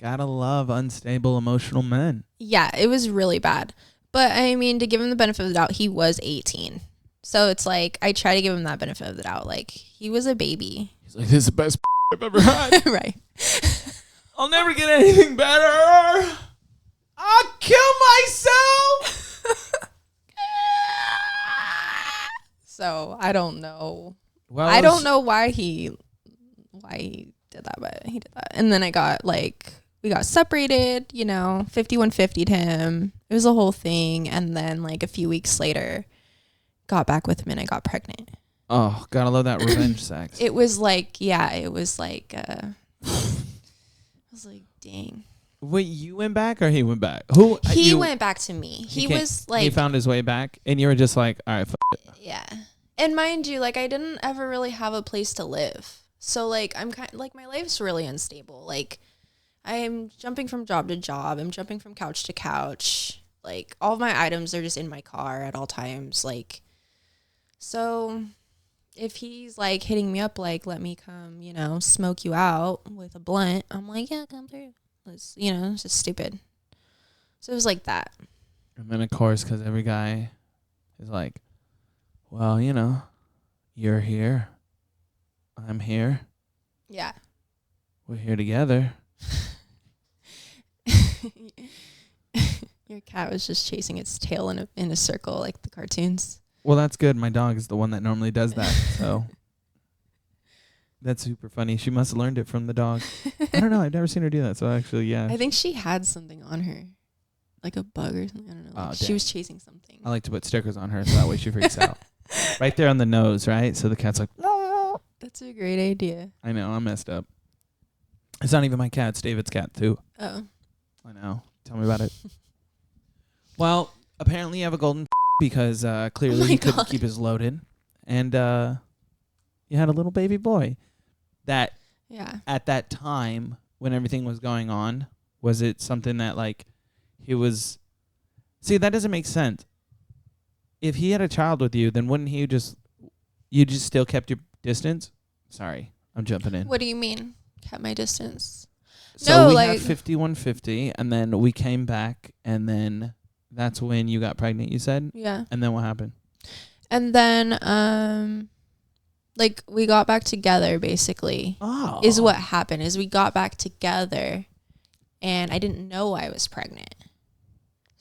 Gotta love unstable emotional men. Yeah, it was really bad. But I mean, to give him the benefit of the doubt, he was 18. So it's I try to give him that benefit of the doubt. He was a baby. He's this is the best I've ever had. Right. I'll never get anything better. I'll kill myself. So I don't know. Well, I don't know why he did that, but he did that. And then I got we got separated, 51-50'd him. It was a whole thing. And then a few weeks later, got back with him and I got pregnant. Oh, gotta love that revenge sex. It was it was I was dang. Wait, you went back or he went back? Who? He went back to me. He was he found his way back and you were just all right, it. Yeah. And mind you, I didn't ever really have a place to live. So I'm kind of my life's really unstable. I'm jumping from job to job. I'm jumping from couch to couch. All of my items are just in my car at all times. So if he's hitting me up, let me come, smoke you out with a blunt, I'm yeah, come through. It's, it's just stupid. So it was that. And then, of course, because every guy is well, you're here. I'm here. Yeah. We're here together. Your cat was just chasing its tail in a circle like the cartoons. Well, that's good. My dog is the one that normally does that. So that's super funny. She must have learned it from the dog. I don't know. I've never seen her do that. So actually, yeah. I think she had something on her. A bug or something. I don't know. She was chasing something. I like to put stickers on her so that way she freaks out. Right there on the nose, right? So the cat's no. That's a great idea. I know. I'm messed up. It's not even my cat. It's David's cat, too. Oh. I know. Tell me about it. Well, apparently you have a golden because clearly he couldn't keep his loaded. And you had a little baby boy. That at that time when everything was going on, was it something that he was... See, that doesn't make sense. If he had a child with you, then wouldn't you just still kept your distance? Sorry, I'm jumping in. What do you mean? Kept my distance? So we had 51-50, and then we came back, and then that's when you got pregnant, you said? Yeah. And then what happened? And then, we got back together, basically. Oh. Is what happened, is we got back together, and I didn't know I was pregnant.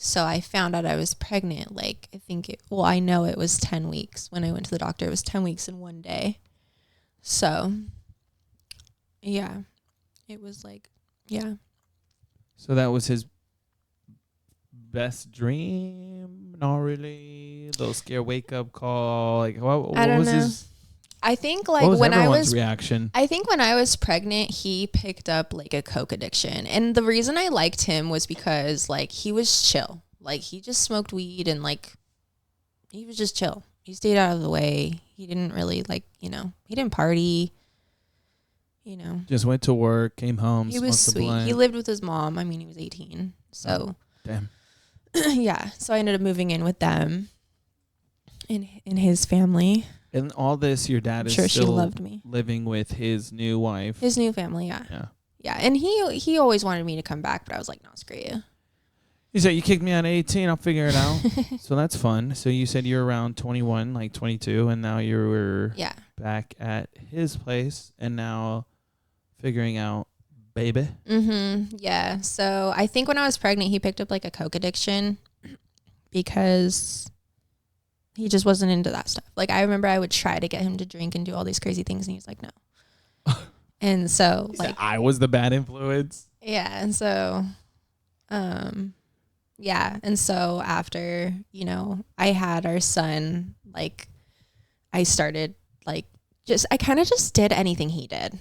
So I found out I was pregnant, I know it was 10 weeks. When I went to the doctor, it was 10 weeks in one day. So, yeah. It was yeah. So that was his best dream? Not really. Little scare wake up call. What was know. His? I think what was when everyone's reaction? I think when I was pregnant, he picked up a coke addiction, and the reason I liked him was because he was chill. Like, he just smoked weed and, like, he was just chill. He stayed out of the way. He didn't really, like, you know, he didn't party, you know. Just went to work, came home, He was smoked a sweet. blunt. He lived with his mom. I mean, he was 18. So, damn. yeah. So I ended up moving in with them in his family. And all this, your dad is sure she still loved me. living with his new wife. His new family, yeah. Yeah. Yeah, and he always wanted me to come back, but I was like, no, screw you. He said, you kicked me out at 18, I'll figure it out. So that's fun. So you said you're around 21, like 22, and now you're back at his place and now figuring out baby. Mm-hmm. Yeah. So I think when I was pregnant, he picked up like a coke addiction because he just wasn't into that stuff. Like, I remember I would try to get him to drink and do all these crazy things, and he was like, no. And so, like, I was the bad influence. Yeah. And so, yeah. And so after, you know, I had our son, like, I started, like, I kind of just did anything he did.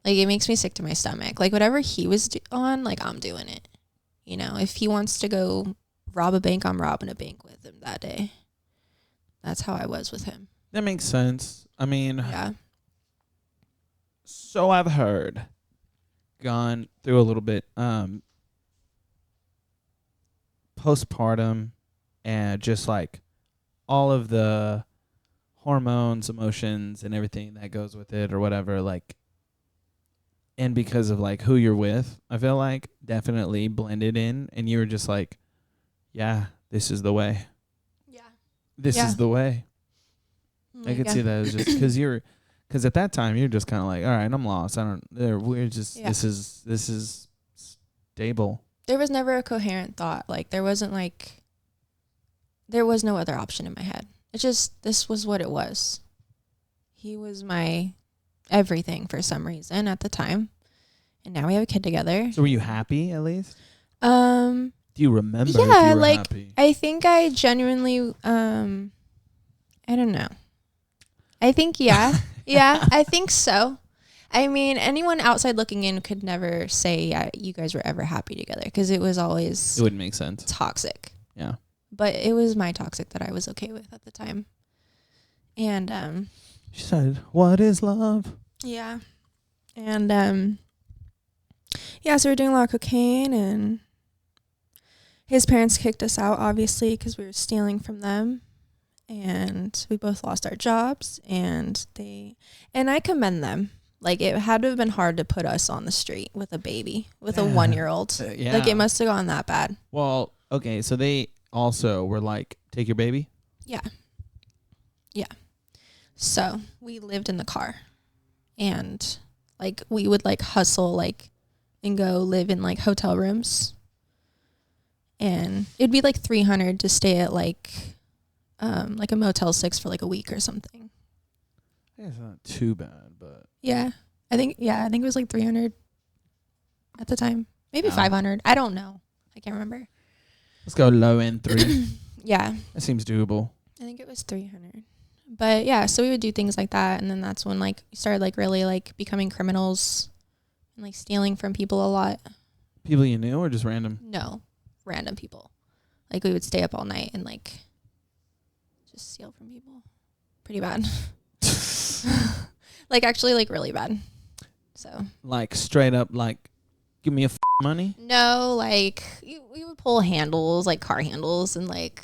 Like, it makes me sick to my stomach. Like, whatever he was on, like, I'm doing it. You know, if he wants to go rob a bank, I'm robbing a bank with him that day. That's how I was with him. That makes sense. I mean, yeah. So I've heard, gone through a little bit, postpartum and just like all of the hormones, emotions, and everything that goes with it or whatever, like, and because of like who you're with, I feel like definitely blended in, and you were just like, yeah, this is the way. Yeah. This is the way. I could see that as just because at that time you're just kind of like, all right, I'm lost. We're just, this is stable. There was never a coherent thought. Like, there was no other option in my head. This was what it was. He was my everything for some reason at the time. And now we have a kid together. So were you happy at least? Do you remember if you were like, happy? I think I genuinely, I don't know. I think, yeah, I think so. I mean, anyone outside looking in could never say, yeah, you guys were ever happy together, because it was always... It wouldn't make sense. Toxic. Yeah. But it was my toxic that I was okay with at the time. And, she said, what is love? Yeah. And, yeah, so we were doing a lot of cocaine, and his parents kicked us out, obviously, because we were stealing from them. And we both lost our jobs, and I commend them. Like, it had to have been hard to put us on the street with a baby, with a 1-year-old. Like, it must have gone that bad. Well, okay, so they also were like, take your baby? Yeah. Yeah. So we lived in the car, and like, we would like hustle, like, and go live in like hotel rooms, and it'd be like $300 to stay at like a Motel 6 for like a week or something. It's not too bad, but I think it was like $300 at the time, maybe $500. I don't know. I can't remember. Let's go low end 3. Yeah, that seems doable. I think it was $300. But yeah, so we would do things like that, and then that's when like we started like really like becoming criminals and like stealing from people a lot. People you knew or just random? No, random people. Like, we would stay up all night and like just steal from people. Pretty bad. Like, actually, like, really bad. So, like, straight up, like, give me money? No, like, we would pull handles, like car handles, and like,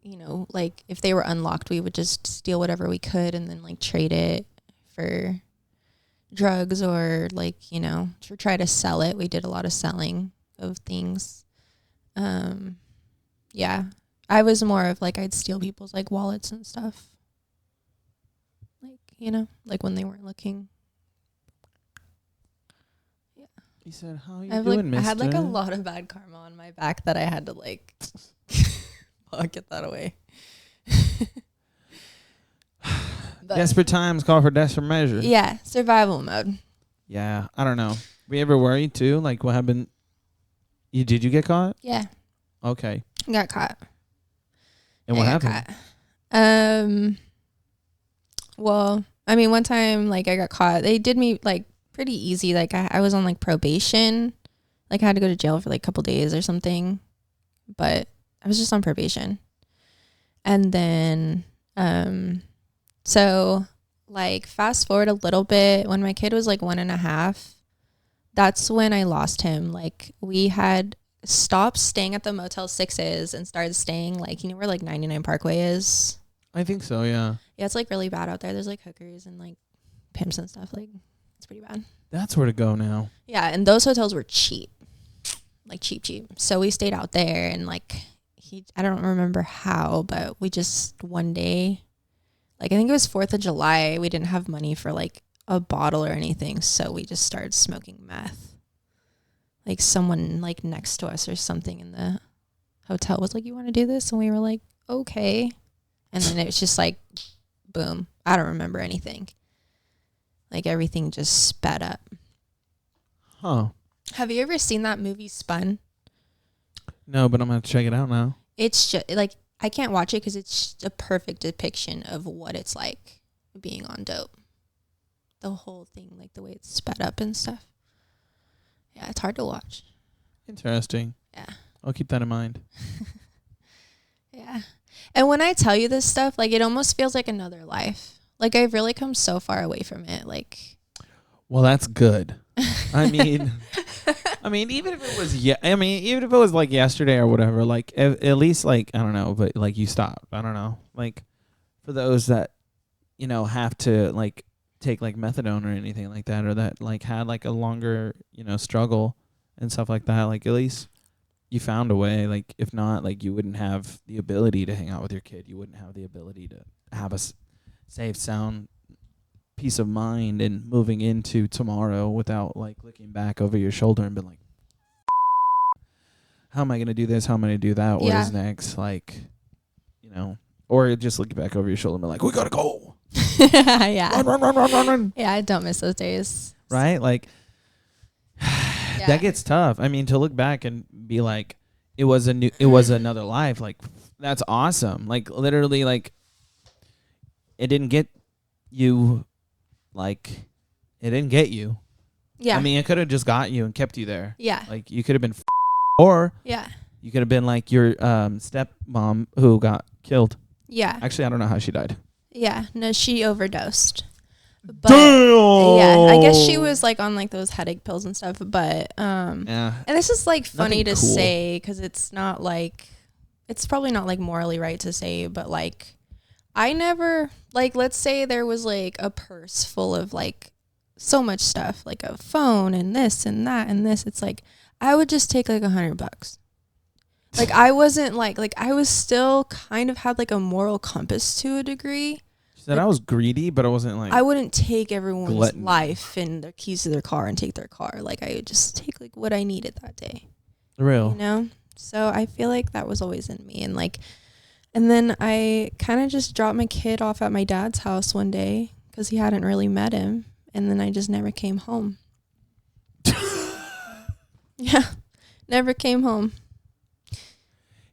you know, like if they were unlocked, we would just steal whatever we could and then like trade it for drugs, or like, you know, to try to sell it. We did a lot of selling of things. Yeah, I was more of like, I'd steal people's like wallets and stuff. Like, you know, like when they weren't looking. Yeah. He said, how are you doing, doing, mister? I had like a lot of bad karma on my back that I had to like get that away. Desperate times call for desperate measure. Yeah, survival mode. Yeah, I don't know. Were you ever worried too? Like, what happened? Did you get caught? Yeah. Okay. Got caught. And what happened? Caught. Well, I mean, one time, like, I got caught. They did me, like, pretty easy. Like, I was on, like, probation. Like, I had to go to jail for, like, a couple days or something. But I was just on probation. And then, so like fast forward a little bit, when my kid was like 1.5, that's when I lost him. Like we had stopped staying at the Motel 6s and started staying like, you know where like 99 Parkway is? I think so, yeah. Yeah, it's like really bad out there. There's like hookers and like pimps and stuff. Like it's pretty bad. That's where to go now. Yeah, and those hotels were cheap. Like cheap. So we stayed out there, and like I don't remember how, but we just one day, like I think it was 4th of July, we didn't have money for like a bottle or anything, so we just started smoking meth. Like someone like next to us or something in the hotel was like, "You want to do this?" And we were like, "Okay." And then it was just like, boom. I don't remember anything. Like everything just sped up. Huh. Have you ever seen that movie Spun? No, but I'm going to check it out now. It's just like, I can't watch it because it's a perfect depiction of what it's like being on dope. The whole thing, like the way it's sped up and stuff. Yeah, it's hard to watch. Interesting. Yeah. I'll keep that in mind. Yeah. And when I tell you this stuff, like it almost feels like another life. Like I've really come so far away from it. Like, well, that's good. I mean, even if it was, even if it was like yesterday or whatever, like at least like, I don't know, but like you stopped. I don't know. Like for those that, you know, have to like take like methadone or anything like that, or that like had like a longer, you know, struggle and stuff like that, like at least you found a way. Like if not, like you wouldn't have the ability to hang out with your kid. You wouldn't have the ability to have a safe, sound peace of mind and moving into tomorrow without like looking back over your shoulder and being like, how am I going to do this? How am I going to do that? What is next? Like, you know, or just look back over your shoulder and be like, we got to go. Yeah. Run. Yeah, I don't miss those days. Right? Like, that gets tough. I mean, to look back and be like, it was another life. Like, that's awesome. Like, literally, like, it didn't get you. Like, it didn't get you. Yeah. I mean, it could have just got you and kept you there. Yeah. Like, you could have been or yeah. You could have been like your stepmom who got killed. Yeah. Actually, I don't know how she died. Yeah. No, she overdosed. But damn! Yeah, I guess she was like on like those headache pills and stuff. But yeah. And this is like funny Nothing to cool. say because it's not like, it's probably not like morally right to say, but like I never, like, let's say there was like a purse full of like so much stuff, like a phone and this and that and this. It's like, I would just take like $100. Like I wasn't like I was still kind of had like a moral compass to a degree. She said I was greedy, but I wasn't like. I wouldn't take everyone's glutton. life and their keys to their car and take their car. Like I would just take like what I needed that day. Real. You know? So I feel like that was always in me. And like, and then I kind of just dropped my kid off at my dad's house one day because he hadn't really met him. And then I just never came home. Yeah. Never came home.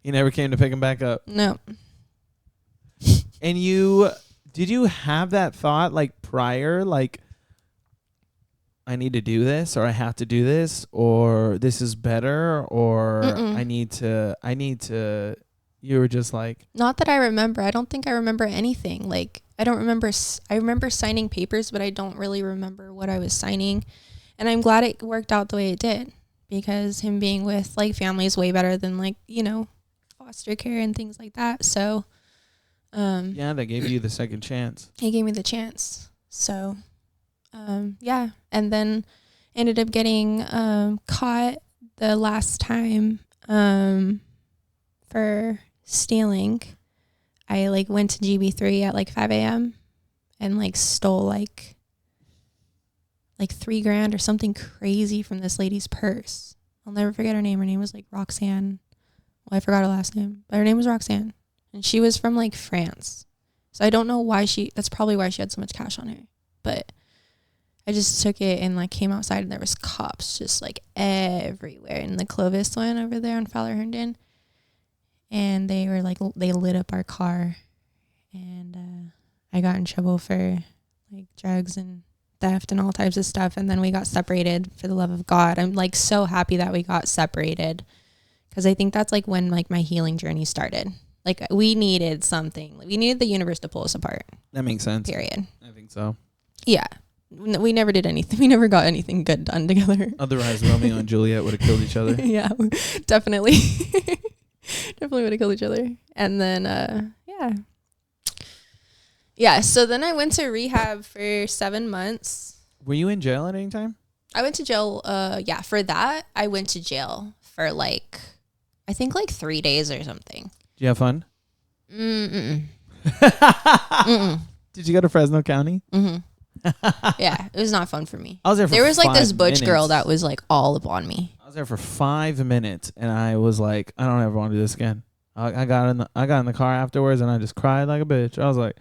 You never came to pick him back up. No. And did you have that thought like prior, like I need to do this, or I have to do this, or this is better, or I need to, you were just like. Not that I remember. I don't think I remember anything. Like, I don't remember. I remember signing papers, but I don't really remember what I was signing. And I'm glad it worked out the way it did, because him being with like family is way better than like, you know, foster care and things like that. So, yeah, they gave you the second chance. He gave me the chance. So, yeah. And then ended up getting caught the last time for stealing. I like went to GB3 at like 5 a.m. and like stole like $3,000 or something crazy from this lady's purse. I'll never forget her name. Her name was like Roxanne. Well, I forgot her last name, but her name was Roxanne. And she was from like France. So I don't know why that's probably why she had so much cash on her. But I just took it and like came outside and there was cops just like everywhere in the Clovis one over there on Fowler Herndon. And they were like, they lit up our car. And I got in trouble for like drugs and theft and all types of stuff. And then we got separated, for the love of God. I'm like so happy that we got separated, Because I think that's like when like my healing journey started. Like we needed something. We needed the universe to pull us apart. That makes sense. Period. I think so. Yeah. We never did anything. We never got anything good done together. Otherwise, Romeo and Juliet would have killed each other. Yeah, definitely. Definitely would have killed each other. And then, yeah. Yeah, so then I went to rehab for 7 months. Were you in jail at any time? I went to jail, yeah, for that. I went to jail for like, I think like 3 days or something. Did you have fun? Mm-mm. Did you go to Fresno County? Mm-hmm. Yeah, it was not fun for me. I was there for There was like this butch minutes. girl that was like all up on me. I was there for 5 minutes, and I was like, I don't ever want to do this again. I got in the car afterwards, and I just cried like a bitch. I was like,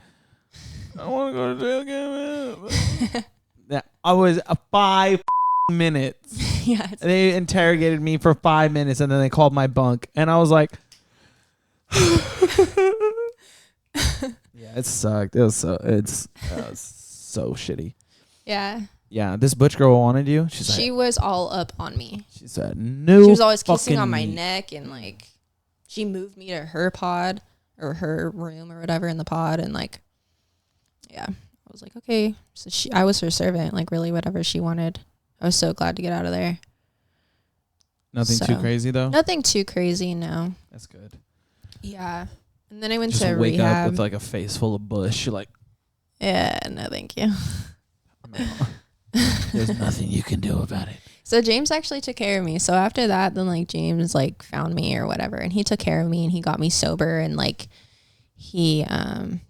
I don't want to go to jail again, man. Yeah, I was 5 minutes. Yeah. They interrogated me for 5 minutes, and then they called my bunk, and I was like, yeah, it sucked. It was so shitty. Yeah. Yeah, this butch girl wanted you. She was all up on me. She said no. She was always kissing on my me. neck, and like she moved me to her pod or her room or whatever in the pod, and like, yeah, I was like, okay. So I was her servant, like really whatever she wanted. I was so glad to get out of there. Nothing too crazy though. Nothing too crazy, no. That's good. Yeah, and then I went Just to wake rehab up with like a face full of bush. You're like, yeah, no, thank you. no, there's nothing you can do about it. So James actually took care of me. So after that, then like James like found me or whatever, and he took care of me and he got me sober, and like he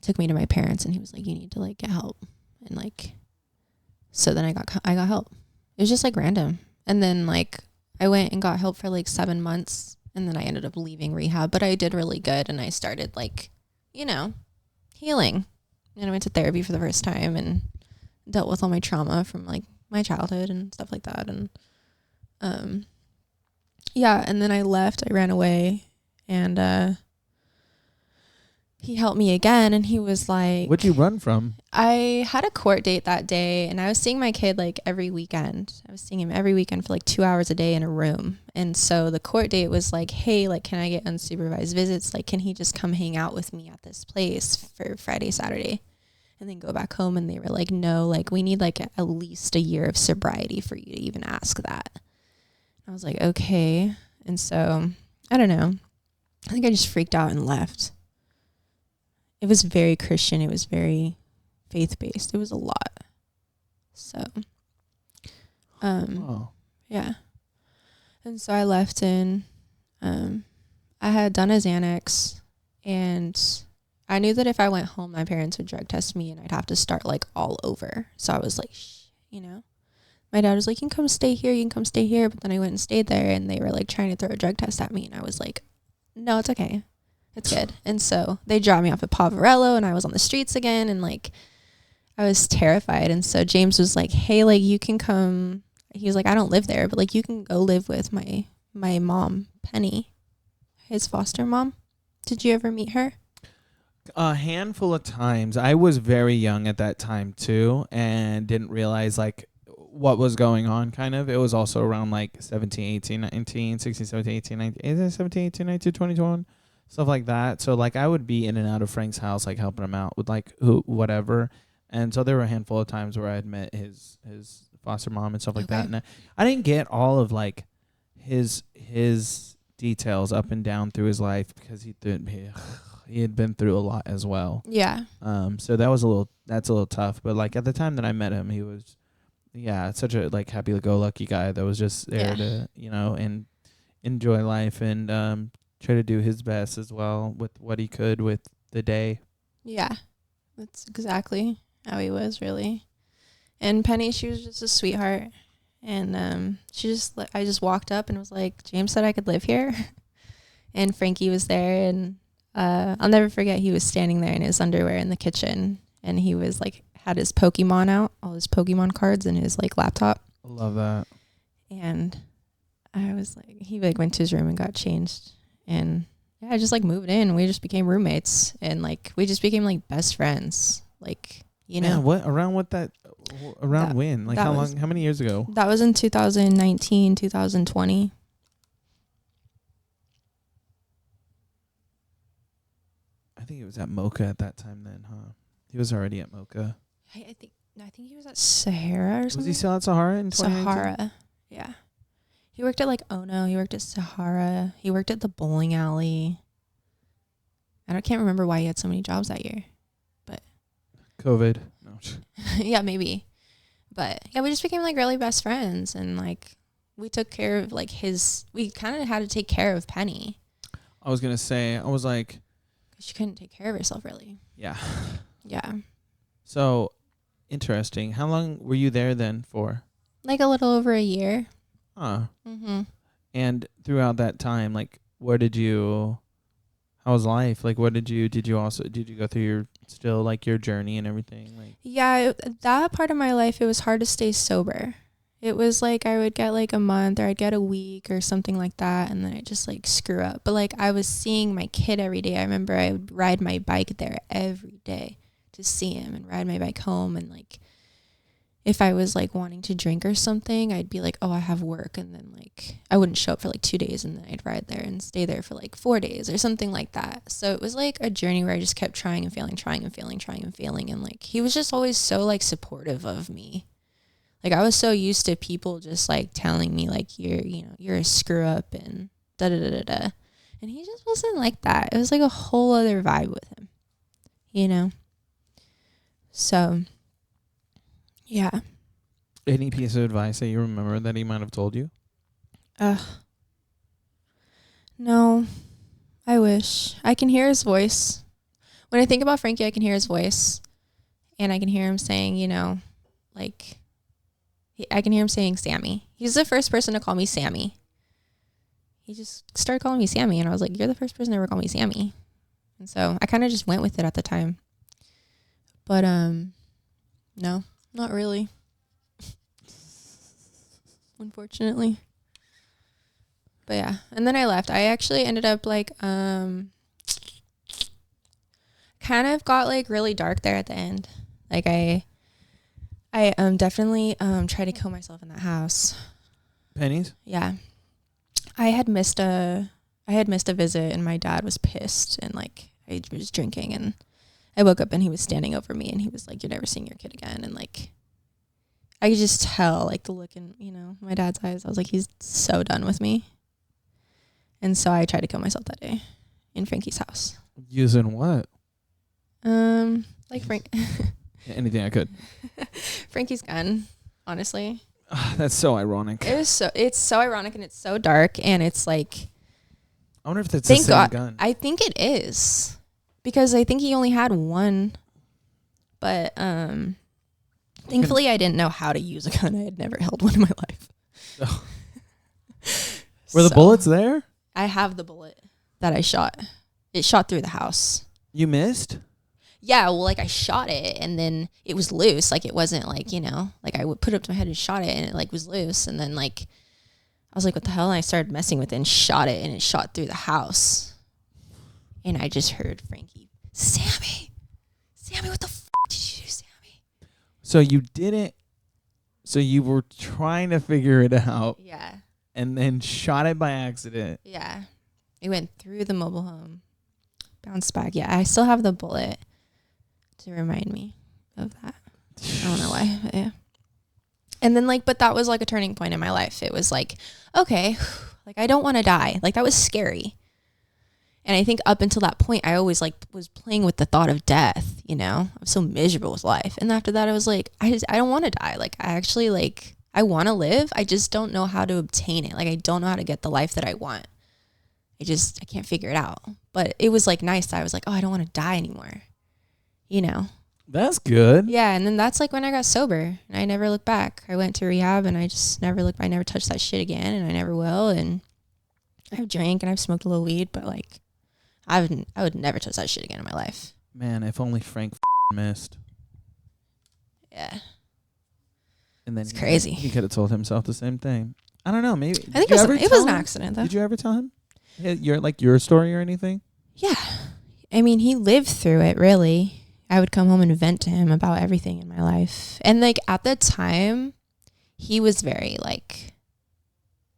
took me to my parents, and he was like, you need to like get help, and like so then I got help. It was just like random, and then like I went and got help for like 7 months, and then I ended up leaving rehab, but I did really good, and I started like, you know, healing, and I went to therapy for the first time and dealt with all my trauma from like my childhood and stuff like that, and yeah, and then I left. I ran away, and he helped me again, and he was like, What'd you run from? I had a court date that day, and I was seeing my kid like every weekend. I was seeing him every weekend for like 2 hours a day in a room. And so the court date was like, hey, like, can I get unsupervised visits? Like, can he just come hang out with me at this place for Friday, Saturday, and then go back home? And they were like, no, like, we need like at least a year of sobriety for you to even ask that. I was like, okay. And so I don't know. I think I just freaked out and left. It was very Christian. It was very faith-based. It was a lot. So, yeah. And so I left, and I had done a Xanax, and I knew that if I went home, my parents would drug test me, and I'd have to start like all over. So I was like, you know, my dad was like, you can come stay here. You can come stay here. But then I went and stayed there, and they were like trying to throw a drug test at me. And I was like, no, it's okay. It's good. And so they dropped me off at Poverello, and I was on the streets again, and like I was terrified. And so James was like, hey, like you can come. He was like, I don't live there, but like you can go live with my mom, Penny, his foster mom. Did you ever meet her? A handful of times. I was very young at that time too, and didn't realize like what was going on, kind of. It was also around like 17, 18, 19, 16, 17, 18, 19, is it 17, 18, 19, 20, 21? Stuff like that. So like I would be in and out of Frank's house, like helping him out with like whatever. And so there were a handful of times where I had met his foster mom and stuff like that. And I didn't get all of like his details up and down through his life, because he had been through a lot as well. Yeah. So that's a little tough. But like at the time that I met him, he was, such a like happy-go-lucky guy that was just there to, you know, and enjoy life and try to do his best as well with what he could with the day. Yeah, that's exactly how he was, really. And Penny, she was just a sweetheart. And I just walked up and was like, James said I could live here. And Frankie was there, and I'll never forget, he was standing there in his underwear in the kitchen, and he was like, had his Pokemon out, all his Pokemon cards in his like laptop. I love that. And I was like, he like went to his room and got changed. And I just like moved in. We just became roommates, and like we just became like best friends. Like, you know, when? Like how long? How many years ago? That was in 2019, 2020. think he was at Mocha at that time then, huh? He was already at Mocha. I think he was at Sahara or something. Was he still at Sahara in 2019? Sahara, yeah. He worked at like Ono. He worked at Sahara. He worked at the bowling alley. I can't remember why he had so many jobs that year, but COVID. No. yeah, maybe. But yeah, we just became like really best friends, and like we took care of like we kind of had to take care of Penny. I was gonna say, I was like, because she couldn't take care of herself really. Yeah. Yeah. So interesting. How long were you there then for? Like a little over a year. Huh. Mm-hmm. And throughout that time, like, how was life? Like, did you go through your journey and everything? Like, yeah, that part of my life, it was hard to stay sober. It was like I would get like a month or I'd get a week or something like that, and then I'd just like screw up. But like I was seeing my kid every day. I remember I would ride my bike there every day to see him and ride my bike home. And like if I was like wanting to drink or something, I'd be like, oh, I have work. And then like I wouldn't show up for like 2 days, and then I'd ride there and stay there for like 4 days or something like that. So it was like a journey where I just kept trying and failing. And like he was just always so like supportive of me. Like I was so used to people just like telling me like you're a screw up and da da da da da. And he just wasn't like that. It was like a whole other vibe with him. So yeah. any piece of advice that you remember that he might have told you? No. I wish. I can hear his voice. When I think about Frankie, I can hear his voice. And I can hear him saying, like I can hear him saying Sammie. He's the first person to call me Sammie. He just started calling me Sammie, and I was like, you're the first person to ever call me Sammie. And so I kind of just went with it at the time. But no, not really. Unfortunately. But yeah, and then I left. I actually ended up like kind of got like really dark there at the end. Like I definitely tried to kill myself in that house. Pennies? Yeah. I had missed a visit, and my dad was pissed, and like I was drinking, and I woke up and he was standing over me, and he was like, you're never seeing your kid again. And like I could just tell like the look in, my dad's eyes. I was like, he's so done with me. And so I tried to kill myself that day in Frankie's house. Using what? Like Frank anything I could. Frankie's gun, honestly. That's so ironic. It's so ironic, and it's so dark, and it's like, I wonder if that's the same gun. I think it is, because I think he only had one, but thankfully I didn't know how to use a gun. I had never held one in my life. Oh. Were the bullets there? I have the bullet that I shot. It shot through the house. You missed? Yeah, well, like I shot it, and then it was loose. Like it wasn't like, like I would put it up to my head and shot it, and it like was loose. And then like I was like, what the hell? And I started messing with it and shot it, and it shot through the house. And I just heard Frankie, Sammie, what the f*** did you do, Sammie? So you didn't. So you were trying to figure it out. Yeah. And then shot it by accident. Yeah. It went through the mobile home. Bounced back. Yeah, I still have the bullet to remind me of that. I don't know why, but yeah. And then like, but that was like a turning point in my life. It was like, okay, like I don't want to die. Like that was scary. And I think up until that point, I always like was playing with the thought of death, I was so miserable with life. And after that, I was like, I don't want to die. Like I actually like, I want to live. I just don't know how to obtain it. Like I don't know how to get the life that I want. I can't figure it out. But it was like nice that I was like, oh, I don't want to die anymore. That's good. Yeah. And then that's like when I got sober, and I never looked back. I went to rehab, and I just never looked. I never touched that shit again, and I never will. And I've drank and I've smoked a little weed, but like I would never touch that shit again in my life. Man, if only Frank missed. Yeah. And then it's crazy. He could have told himself the same thing. I don't know. Maybe. I think it was an accident, though. Did you ever tell him your story or anything? Yeah. I mean, he lived through it, really. I would come home and vent to him about everything in my life. And like at the time, he was very like,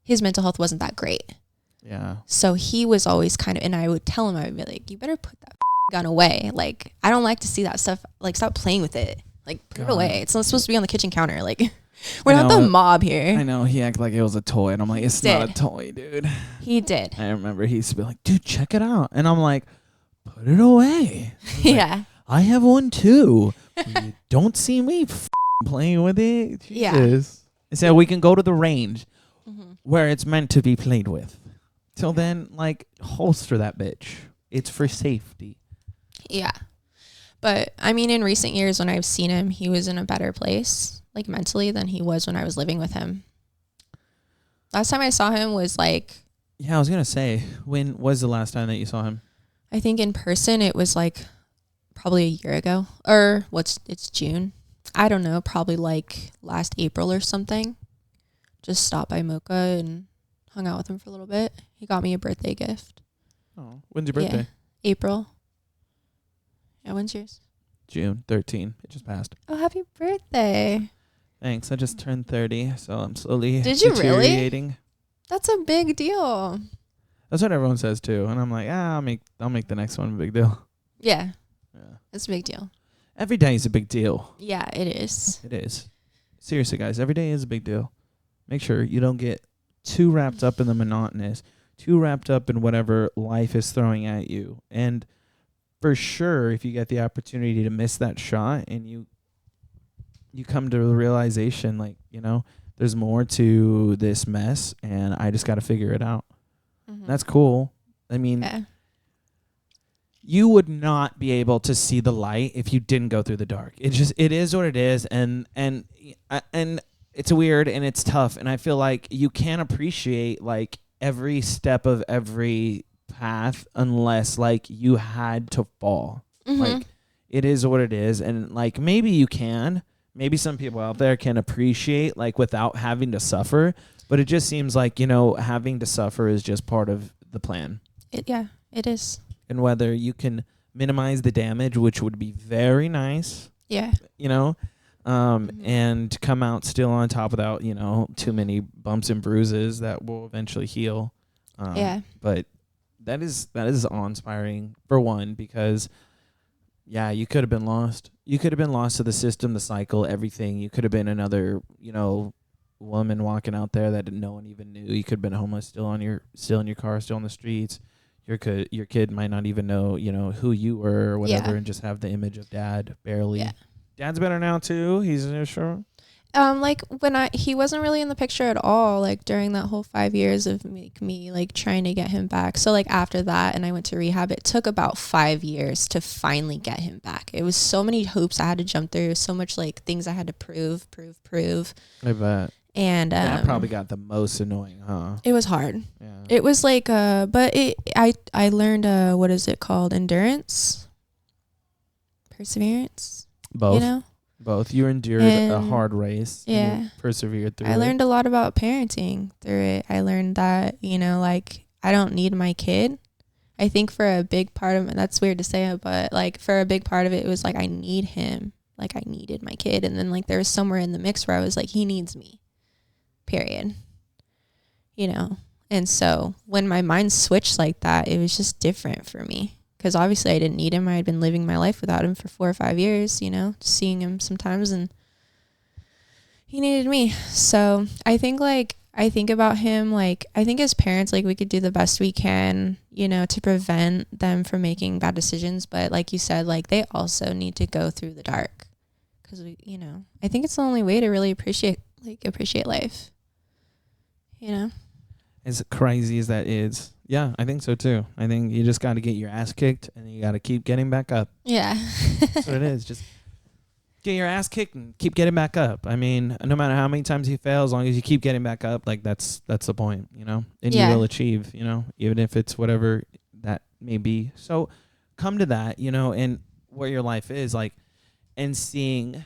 his mental health wasn't that great. Yeah. So he was always kind of, and I would tell him, I would be like, you better put that gun away. Like, I don't like to see that stuff. Like, stop playing with it. Like, put it away. It's not supposed to be on the kitchen counter. Like, we're not the mob here. I know. He acted like it was a toy. And I'm like, it's not a toy, dude. He did. I remember he used to be like, dude, check it out. And I'm like, put it away. Yeah. Like, I have one too. You don't see me playing with it. Jesus. Yeah. I said we can go to the range where it's meant to be played with. Till then, like, holster that bitch. It's for safety. Yeah. But, I mean, in recent years when I've seen him, he was in a better place, like, mentally than he was when I was living with him. Last time I saw him was, like... Yeah, I was going to say, when was the last time that you saw him? I think in person it was, like, probably a year ago. Or, it's June. I don't know, probably, like, last April or something. Just stopped by Mocha and hung out with him for a little bit. He got me a birthday gift. Oh, when's your birthday? Yeah, April. Yeah, when's yours? June 13. It just passed. Oh, happy birthday. Thanks. I just turned 30, so I'm slowly Did you deteriorating. Really? That's a big deal. That's what everyone says too. And I'm like, I'll make the next one a big deal. Yeah. It's a big deal. Every day is a big deal. Yeah, it is. It is. Seriously, guys, every day is a big deal. Make sure you don't get too wrapped up in the monotonous, too wrapped up in whatever life is throwing at you. And for sure, if you get the opportunity to miss that shot and you come to the realization, like, there's more to this mess and I just got to figure it out. That's cool. I mean, you would not be able to see the light if you didn't go through the dark. It is what it is. And it's weird and it's tough. And I feel like you can't appreciate like every step of every path unless like you had to fall. Like, it is what it is. And like, maybe you can, maybe some people out there can appreciate like without having to suffer, but it just seems like, having to suffer is just part of the plan. It is. And whether you can minimize the damage, which would be very nice. Yeah. And come out still on top without, too many bumps and bruises that will eventually heal. But that is awe-inspiring for one, because you could have been lost. You could have been lost to the system, the cycle, everything. You could have been another, woman walking out there that no one even knew. You could have been homeless, still in your car, still on the streets. Your kid might not even know, who you were or whatever, and just have the image of dad barely. Yeah. Dad's better now too. He's sure. Like when he wasn't really in the picture at all, like during that whole 5 years of me like trying to get him back. So like after that and I went to rehab, it took about 5 years to finally get him back. It was so many hoops I had to jump through, so much like things I had to prove. I bet. And that probably got the most annoying, huh? It was hard. Yeah. It was like but I learned what is it called? Endurance? Perseverance? Both. Both. You endured a hard race. Yeah. And you persevered through it. I learned a lot about parenting through it. I learned that, like, I don't need my kid. I think for a big part of it, that's weird to say, but like for a big part of it, it was like, I need him. Like I needed my kid. And then like there was somewhere in the mix where I was like, he needs me. Period. And so when my mind switched like that, it was just different for me. Because obviously I didn't need him. I had been living my life without him for 4 or 5 years, just seeing him sometimes, and he needed me. So I think about him, like, I think as parents, like, we could do the best we can, to prevent them from making bad decisions. But like you said, like, they also need to go through the dark. Because, I think it's the only way to really appreciate life. As crazy as that is. Yeah, I think so too. I think you just got to get your ass kicked and you got to keep getting back up. Yeah. That's what it is. Just get your ass kicked and keep getting back up. I mean, no matter how many times you fail, as long as you keep getting back up, like that's the point, And you will achieve, even if it's whatever that may be. So come to that, and where your life is, like, and seeing,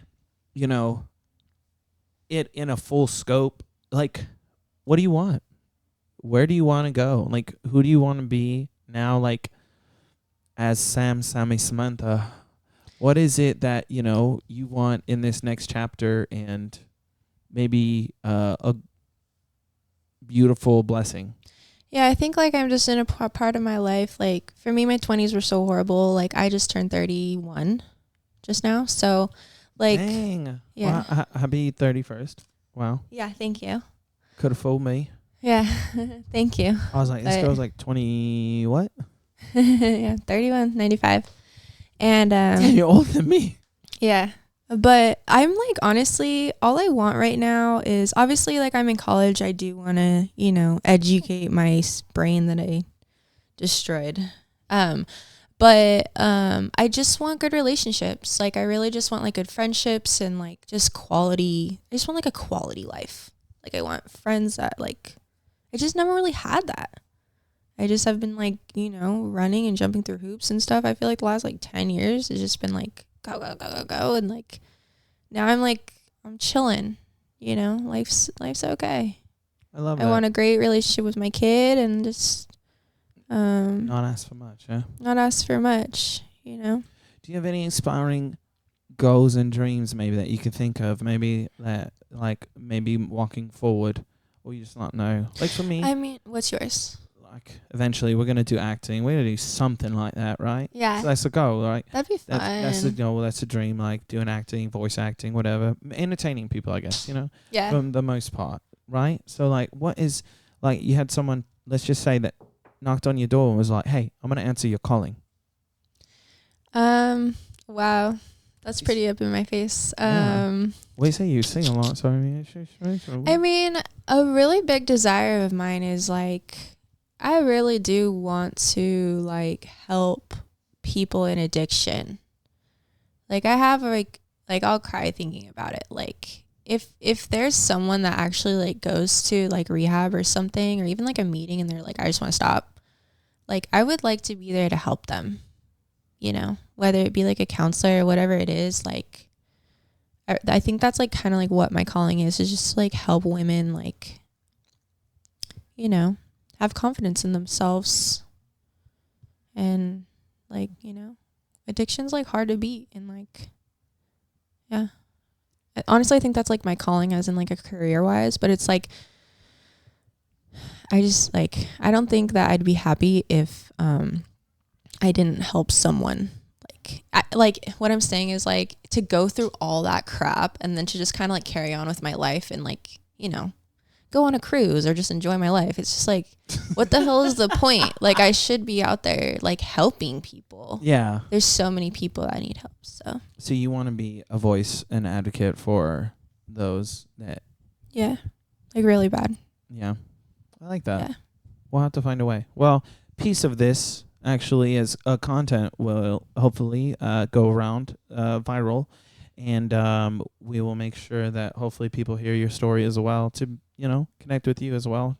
it in a full scope. Like, what do you want? Where do you want to go? Like, who do you want to be now? Like, as Sammie, Samantha, what is it that, you want in this next chapter, and maybe a beautiful blessing? Yeah, I think like I'm just in a part of my life. Like for me, my 20s were so horrible. Like I just turned 31 just now. So like, dang. yeah. Well, happy 31st. Wow. Yeah, thank you. Could have fooled me. Yeah, thank you. I was like, this girl's like 20, what? Yeah, 31, 95. And Damn, you're older than me. yeah. But I'm like, honestly, all I want right now is obviously like I'm in college. I do want to, you know, educate my brain that I destroyed. But I just want good relationships. Like I really just want like good friendships and like just quality. I just want like a quality life. Like I want friends that like, I just never really had that. I just have been like, you know, running and jumping through hoops and stuff. I feel like the last like 10 years it's just been like go, go, go, go, go. And like, now I'm like, I'm chilling, you know, life's okay. I love that. I want a great relationship with my kid and just, not ask for much, yeah. not ask for much, you know. Do you have any inspiring goals and dreams maybe that you could think of? Maybe that, like, maybe walking forward, or you just not know? Like for me, I mean, what's yours? like, eventually we're going to do acting. We're going to do something like that, right? Yeah. So that's the goal, right? That'd be fun. That's the goal. That's a dream, like doing acting, voice acting, whatever. Entertaining people, I guess, you know, yeah. from the most part, right? So, like, what is, like, you had someone, let's just say that knocked on your door and was like, hey, I'm going to answer your calling. Wow. That's pretty up in my face. Yeah. What do you say? You sing a lot, so I mean, a really big desire of mine is like, I really do want to like help people in addiction. Like I have like I'll cry thinking about it. Like if there's someone that actually like goes to like rehab or something, or even like a meeting and they're like, I just want to stop. Like I would like to be there to help them, you know, whether it be like a counselor or whatever it is. Like I think that's like kind of like what my calling is just to, like help women, like, you know, have confidence in themselves. And like, you know, addiction's like hard to beat. And like, yeah, honestly, I think that's like my calling as in like a career wise, but it's like, I just like, I don't think that I'd be happy if, I didn't help someone. Like what I'm saying is like to go through all that crap and then to just kind of like carry on with my life and like, you know, go on a cruise or just enjoy my life. It's just like, what the hell is the point? Like I should be out there like helping people. Yeah. There's so many people that need help. So you want to be a voice and advocate for those that. Yeah. Like really bad. Yeah. I like that. Yeah. We'll have to find a way. Well, piece of this actually is content will hopefully go around viral, and we will make sure that hopefully people hear your story as well to, you know, connect with you as well.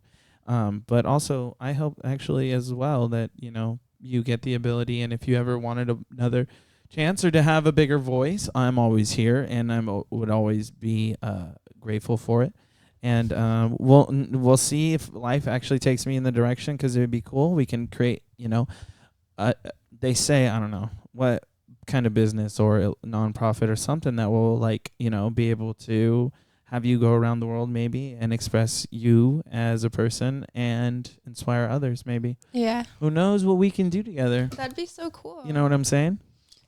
But also I hope actually as well that, you know, you get the ability, and if you ever wanted another chance or to have a bigger voice, I'm always here, and I would always be grateful for it. And we'll see if life actually takes me in the direction, because it would be cool. We can create, you know, they say, I don't know what kind of business or a nonprofit or something that will, like, you know, be able to have you go around the world maybe and express you as a person and inspire others maybe. Yeah. Who knows what we can do together? That'd be so cool. You know what I'm saying?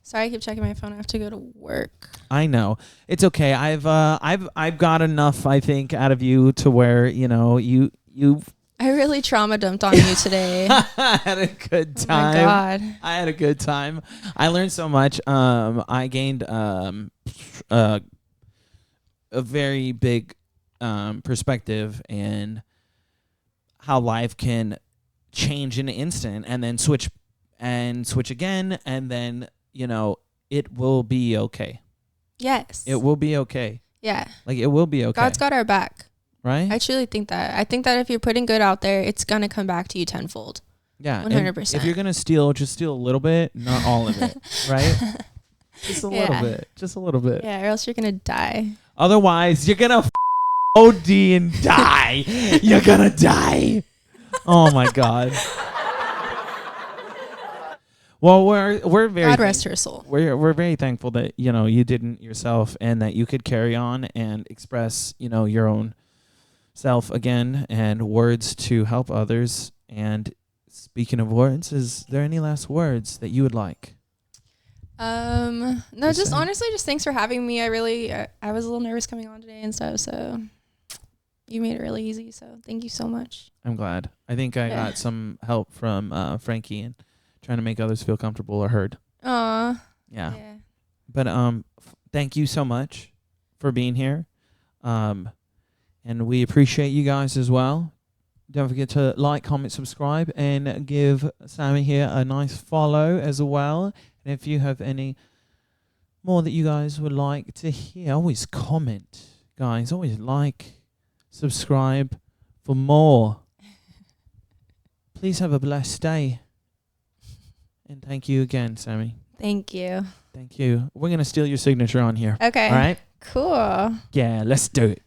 Sorry, I keep checking my phone. I have to go to work. I know. It's okay. I've got enough, I think, out of you to where, you know, you I really trauma dumped on you today. I had a good time. Oh my God. I had a good time. I learned so much. I gained a very big perspective in how life can change in an instant and then switch again, and then, you know, it will be okay. Yes. It will be okay. Yeah. Like, it will be okay. God's got our back. Right? I truly think that. I think that if you're putting good out there, it's going to come back to you tenfold. Yeah. 100%. If you're going to steal, just steal a little bit, not all of it. Right? Just a little bit. Just a little bit. Yeah, or else you're going to die. Otherwise, you're going to OD and die. You're going to die. Oh, my God. Well, we're very God rest her soul. We're very thankful that, you know, you didn't yourself, and that you could carry on and express, you know, your own self again and words to help others. And speaking of words, is there any last words that you would like? No, just honestly, just thanks for having me. I was a little nervous coming on today and stuff, so you made it really easy. So thank you so much. I'm glad. I think I got some help from Frankie and trying to make others feel comfortable or heard. Aw. Yeah. But thank you so much for being here. And we appreciate you guys as well. Don't forget to like, comment, subscribe, and give Sammie here a nice follow as well. And if you have any more that you guys would like to hear, always comment, guys. Always like, subscribe for more. Please have a blessed day. And thank you again, Sammie. Thank you. Thank you. We're going to steal your signature on here. Okay. All right? Cool. Yeah, let's do it.